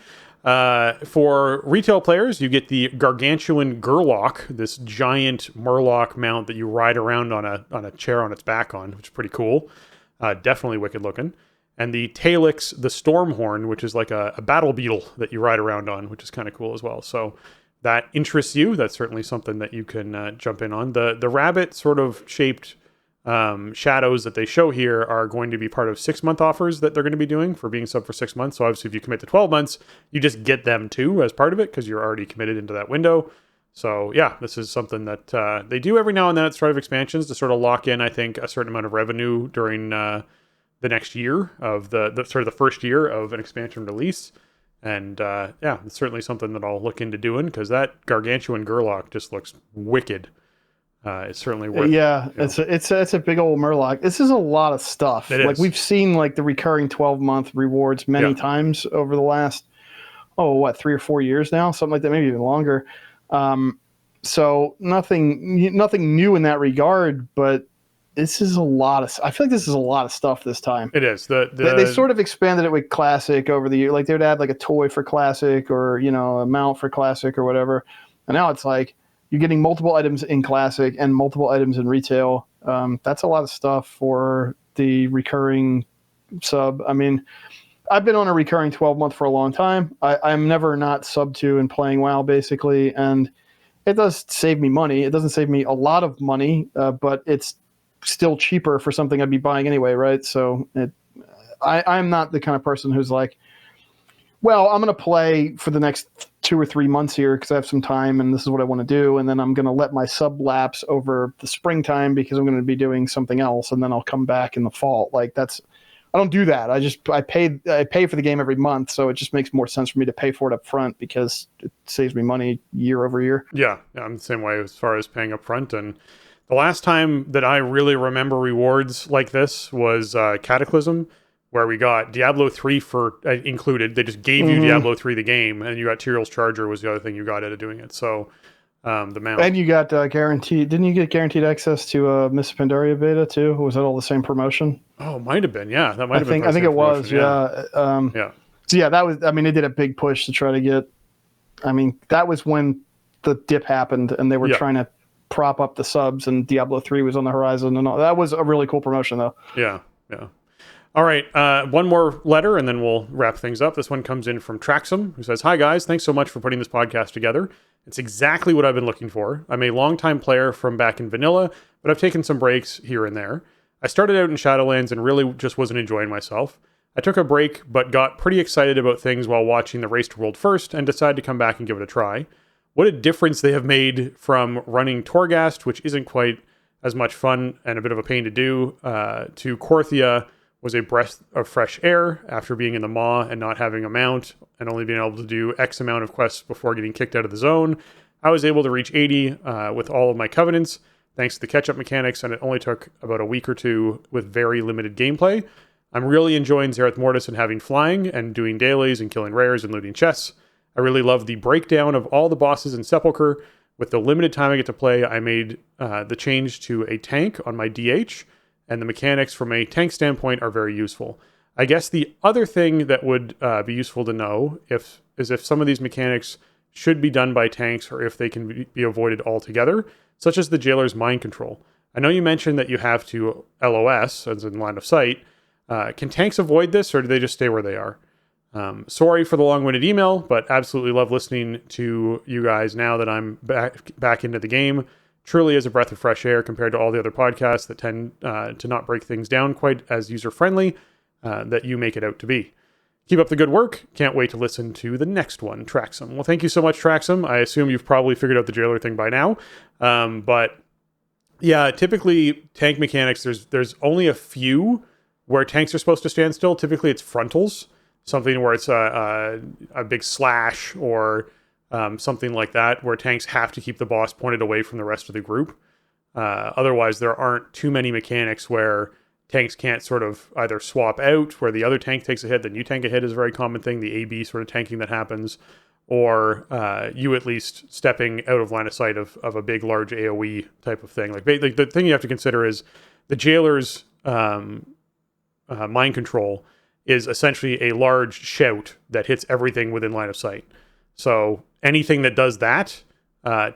For retail players, you get the Gargantuan Gurlock, this giant Murloc mount that you ride around on a chair on its back on, which is pretty cool. Definitely wicked looking. And the Talix, the Stormhorn, which is like a battle beetle that you ride around on, which is kind of cool as well. So that interests you. That's certainly something that you can jump in on. The rabbit sort of shaped shadows that they show here are going to be part of 6-month offers that they're going to be doing for being sub for 6 months. So obviously if you commit to 12 months, you just get them too as part of it because you're already committed into that window. So yeah, this is something that they do every now and then at the start of expansions to sort of lock in, I think, a certain amount of revenue during the next year of the sort of the first year of an expansion release. And yeah, it's certainly something that I'll look into doing because that Gargantuan Gurlock just looks wicked. It's certainly worth. Yeah, it's a big old Murloc. This is a lot of stuff. It like is. We've seen like the recurring 12-month rewards many times over the last 3 or 4 years now, something like that, maybe even longer. So nothing new in that regard, but this is a lot of. I feel like this is a lot of stuff this time. It is. They sort of expanded it with Classic over the year. Like they would add like a toy for Classic or, you know, a mount for Classic or whatever. And now it's like you're getting multiple items in Classic and multiple items in retail. That's a lot of stuff for the recurring sub. I mean, I've been on a recurring 12-month for a long time. I'm never not sub to and playing WoW basically, and it does save me money. It doesn't save me a lot of money, but it's still cheaper for something I'd be buying anyway, right? So I'm not the kind of person who's like, well, I'm going to play for the next 2 or 3 months here because I have some time and this is what I want to do. And then I'm going to let my sub lapse over the springtime because I'm going to be doing something else. And then I'll come back in the fall. Like I don't do that. I pay for the game every month. So it just makes more sense for me to pay for it up front because it saves me money year over year. Yeah, I'm the same way as far as paying up front. And the last time that I really remember rewards like this was Cataclysm, where we got Diablo 3 for included. They just gave you Diablo 3 the game, and you got Tyrell's Charger was the other thing you got out of doing it. So the mount. And you got guaranteed. Didn't you get guaranteed access to Miss Pandaria beta too? Was that all the same promotion? Oh, might have been. Yeah, that might have been. I think it was. Yeah. Yeah. So yeah, that was. I mean, they did a big push to try to get. I mean, that was when the dip happened, and they were trying to prop up the subs, and Diablo 3 was on the horizon, and all. That was a really cool promotion, though. Yeah. Yeah. All right, one more letter, and then we'll wrap things up. This one comes in from Traxum, who says, "Hi, guys. Thanks so much for putting this podcast together. It's exactly what I've been looking for. I'm a longtime player from back in Vanilla, but I've taken some breaks here and there. I started out in Shadowlands and really just wasn't enjoying myself. I took a break, but got pretty excited about things while watching the Race to World First and decided to come back and give it a try. What a difference they have made from running Torghast, which isn't quite as much fun and a bit of a pain to do, to Korthia, was a breath of fresh air after being in the Maw and not having a mount and only being able to do X amount of quests before getting kicked out of the zone. I was able to reach 80 with all of my covenants, thanks to the catch-up mechanics, and it only took about a week or two with very limited gameplay. I'm really enjoying Zereth Mortis and having flying and doing dailies and killing rares and looting chests. I really love the breakdown of all the bosses in Sepulchre. With the limited time I get to play, I made the change to a tank on my DH, and the mechanics from a tank standpoint are very useful. I guess the other thing that would be useful to know is if some of these mechanics should be done by tanks or if they can be avoided altogether, such as the Jailer's mind control. I know you mentioned that you have to LOS, as in line of sight. Can tanks avoid this, or do they just stay where they are? Sorry for the long-winded email, but absolutely love listening to you guys now that I'm back into the game. Truly is a breath of fresh air compared to all the other podcasts that tend to not break things down quite as user-friendly that you make it out to be. Keep up the good work. Can't wait to listen to the next one, Traxum. Well, thank you so much, Traxum. I assume you've probably figured out the Jailer thing by now. But yeah, typically tank mechanics, there's only a few where tanks are supposed to stand still. Typically it's frontals, something where it's a big slash or something like that, where tanks have to keep the boss pointed away from the rest of the group. Otherwise, there aren't too many mechanics where tanks can't sort of either swap out, where the other tank takes a hit, then you tank a hit is a very common thing, the AB sort of tanking that happens, or you at least stepping out of line of sight of a big, large AoE type of thing. Like the thing you have to consider is the Jailer's mind control is essentially a large shout that hits everything within line of sight. So anything that does that,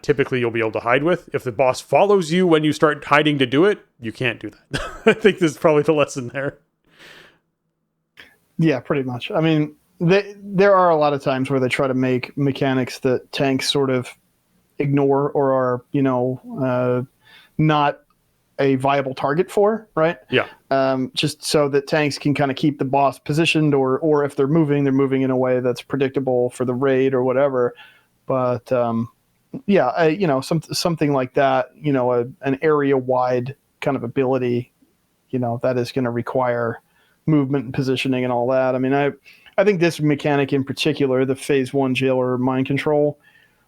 typically you'll be able to hide with. If the boss follows you when you start hiding to do it, you can't do that. I think this is probably the lesson there. Yeah, pretty much. I mean, there are a lot of times where they try to make mechanics that tanks sort of ignore or are, not a viable target for, right? Yeah. Just so that tanks can kind of keep the boss positioned, or if they're moving in a way that's predictable for the raid or whatever. But something like that, an area-wide kind of ability, that is going to require movement and positioning and all that. I mean, I think this mechanic in particular, the Phase 1 Jailer mind control,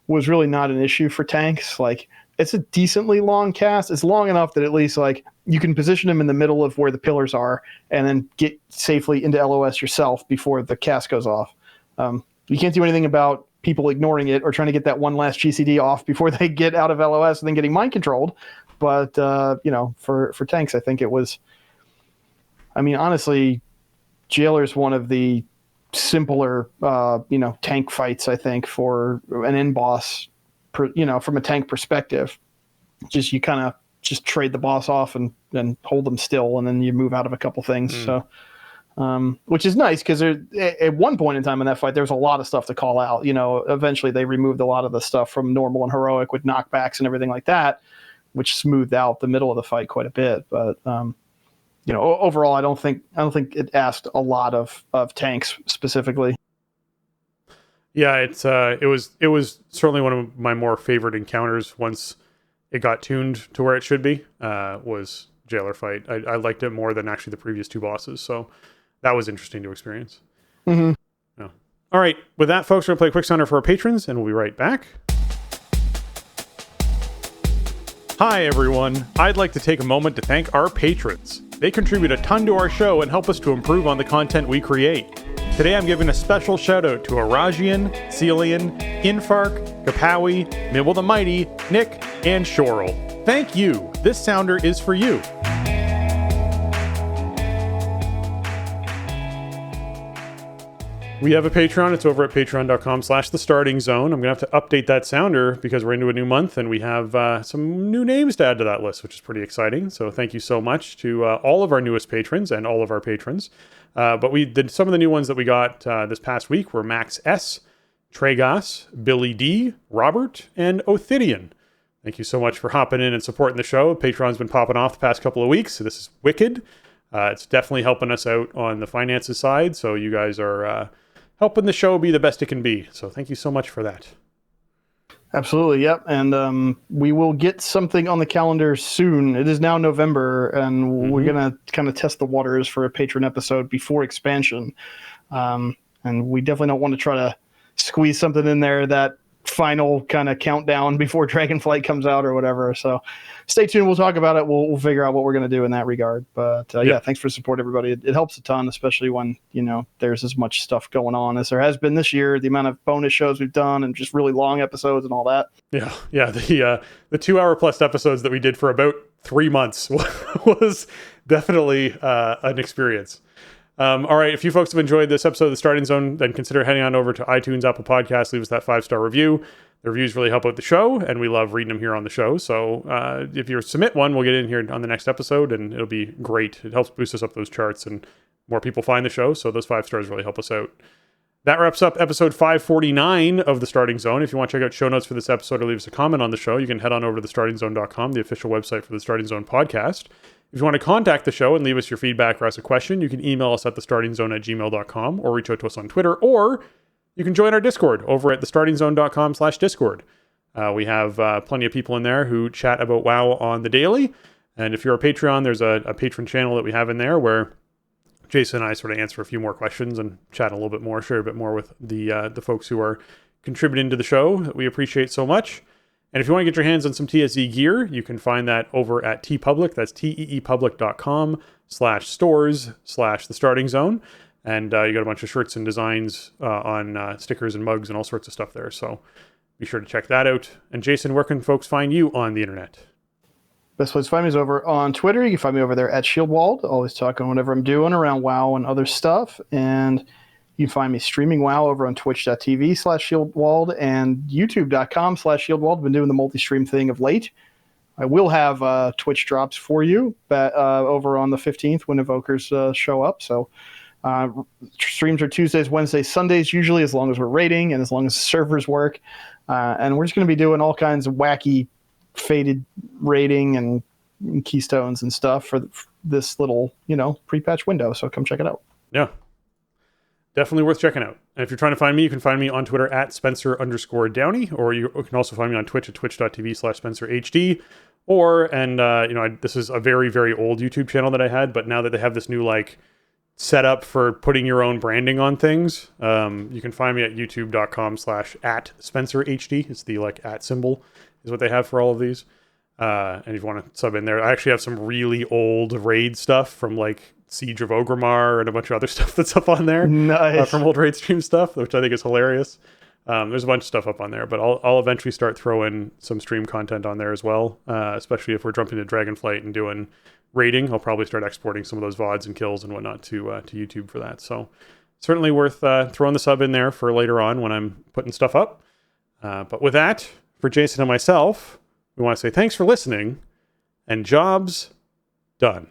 was really not an issue for tanks. Like, it's a decently long cast. It's long enough that at least like you can position him in the middle of where the pillars are and then get safely into LOS yourself before the cast goes off. You can't do anything about people ignoring it or trying to get that one last GCD off before they get out of LOS and then getting mind controlled. But, for tanks, I think it was, I mean, honestly, Jailer's one of the simpler, tank fights, I think, for an end boss, from a tank perspective. Just you kind of just trade the boss off and hold them still, and then you move out of a couple things. So, which is nice because at one point in time in that fight, there was a lot of stuff to call out. Eventually they removed a lot of the stuff from normal and heroic with knockbacks and everything like that, which smoothed out the middle of the fight quite a bit. But overall, I don't think it asked a lot of tanks specifically. Yeah, it was certainly one of my more favorite encounters once it got tuned to where it should be. Was Jailer fight. I liked it more than actually the previous two bosses, so that was interesting to experience. Mm-hmm. Yeah. All right, with that, folks, we're gonna play a quick sounder for our patrons, and we'll be right back. Hi, everyone. I'd like to take a moment to thank our patrons. They contribute a ton to our show and help us to improve on the content we create. Today, I'm giving a special shout out to Arajian, Celian, Infark, Kapawi, Mibble the Mighty, Nick, and Shorel. Thank you. This sounder is for you. We have a Patreon. It's over at patreon.com/thestartingzone. I'm going to have to update that sounder because we're into a new month and we have some new names to add to that list, which is pretty exciting. So thank you so much to all of our newest patrons and all of our patrons. But we did some of the new ones that we got this past week were Max S, Tragas, Billy D, Robert, and Othidian. Thank you so much for hopping in and supporting the show. Patreon's been popping off the past couple of weeks, so this is wicked. It's definitely helping us out on the finances side, so you guys are helping the show be the best it can be. So thank you so much for that. Absolutely, yep. And we will get something on the calendar soon. It is now November, and we're going to kind of test the waters for a patron episode before expansion. And we definitely don't want to try to squeeze something in there that final kind of countdown before Dragonflight comes out or whatever. So stay tuned. We'll talk about it. We'll figure out what we're going to do in that regard. But yeah, thanks for support, everybody. It helps a ton, especially when, there's as much stuff going on as there has been this year, the amount of bonus shows we've done and just really long episodes and all that. Yeah. The 2 hour plus episodes that we did for about 3 months was definitely an experience. All right, if you folks have enjoyed this episode of The Starting Zone, then consider heading on over to iTunes, Apple Podcasts, leave us that 5-star review. The reviews really help out the show, and we love reading them here on the show. So if you submit one, we'll get in here on the next episode, and it'll be great. It helps boost us up those charts, and more people find the show, so those 5 stars really help us out. That wraps up episode 549 of The Starting Zone. If you want to check out show notes for this episode or leave us a comment on the show, you can head on over to thestartingzone.com, the official website for The Starting Zone podcast. If you want to contact the show and leave us your feedback or ask a question, you can email us at thestartingzone@gmail.com or reach out to us on Twitter, or you can join our Discord over at thestartingzone.com/Discord. We have plenty of people in there who chat about WoW on the daily. And if you're a Patreon, there's a patron channel that we have in there where Jason and I sort of answer a few more questions and chat a little bit more, share a bit more with the folks who are contributing to the show that we appreciate so much. And if you want to get your hands on some TSZ gear, you can find that over at TeePublic. That's teepublic.com/stores/thestartingzone. And you got a bunch of shirts and designs on stickers and mugs and all sorts of stuff there. So be sure to check that out. And Jason, where can folks find you on the internet? Best place to find me is over on Twitter. You can find me over there at Shieldwald, always talking whatever I'm doing around WoW and other stuff. And you can find me streaming WoW over on twitch.tv/Shieldwald and youtube.com/Shieldwald. Been doing the multi-stream thing of late. I will have Twitch drops for you over on the 15th when Evokers show up. So streams are Tuesdays, Wednesdays, Sundays, usually, as long as we're raiding and as long as the servers work. And we're just going to be doing all kinds of wacky faded raiding and keystones and stuff for this little, pre-patch window. So come check it out. Yeah. Definitely worth checking out. And if you're trying to find me, you can find me on Twitter at Spencer_Downey, or you can also find me on Twitch at twitch.tv/SpencerHD. This is a very, very old YouTube channel that I had, but now that they have this new setup for putting your own branding on things, you can find me at youtube.com/@SpencerHD. It's the @ symbol is what they have for all of these. And if you want to sub in there, I actually have some really old raid stuff from Siege of Orgrimmar and a bunch of other stuff that's up on there. Nice. From old raid stream stuff, which I think is hilarious. There's a bunch of stuff up on there, but I'll eventually start throwing some stream content on there as well, especially if we're jumping to Dragonflight and doing raiding. I'll probably start exporting some of those VODs and kills and whatnot to YouTube for that. So certainly worth throwing the sub in there for later on when I'm putting stuff up. But with that, for Jason and myself, we want to say thanks for listening, and job's done.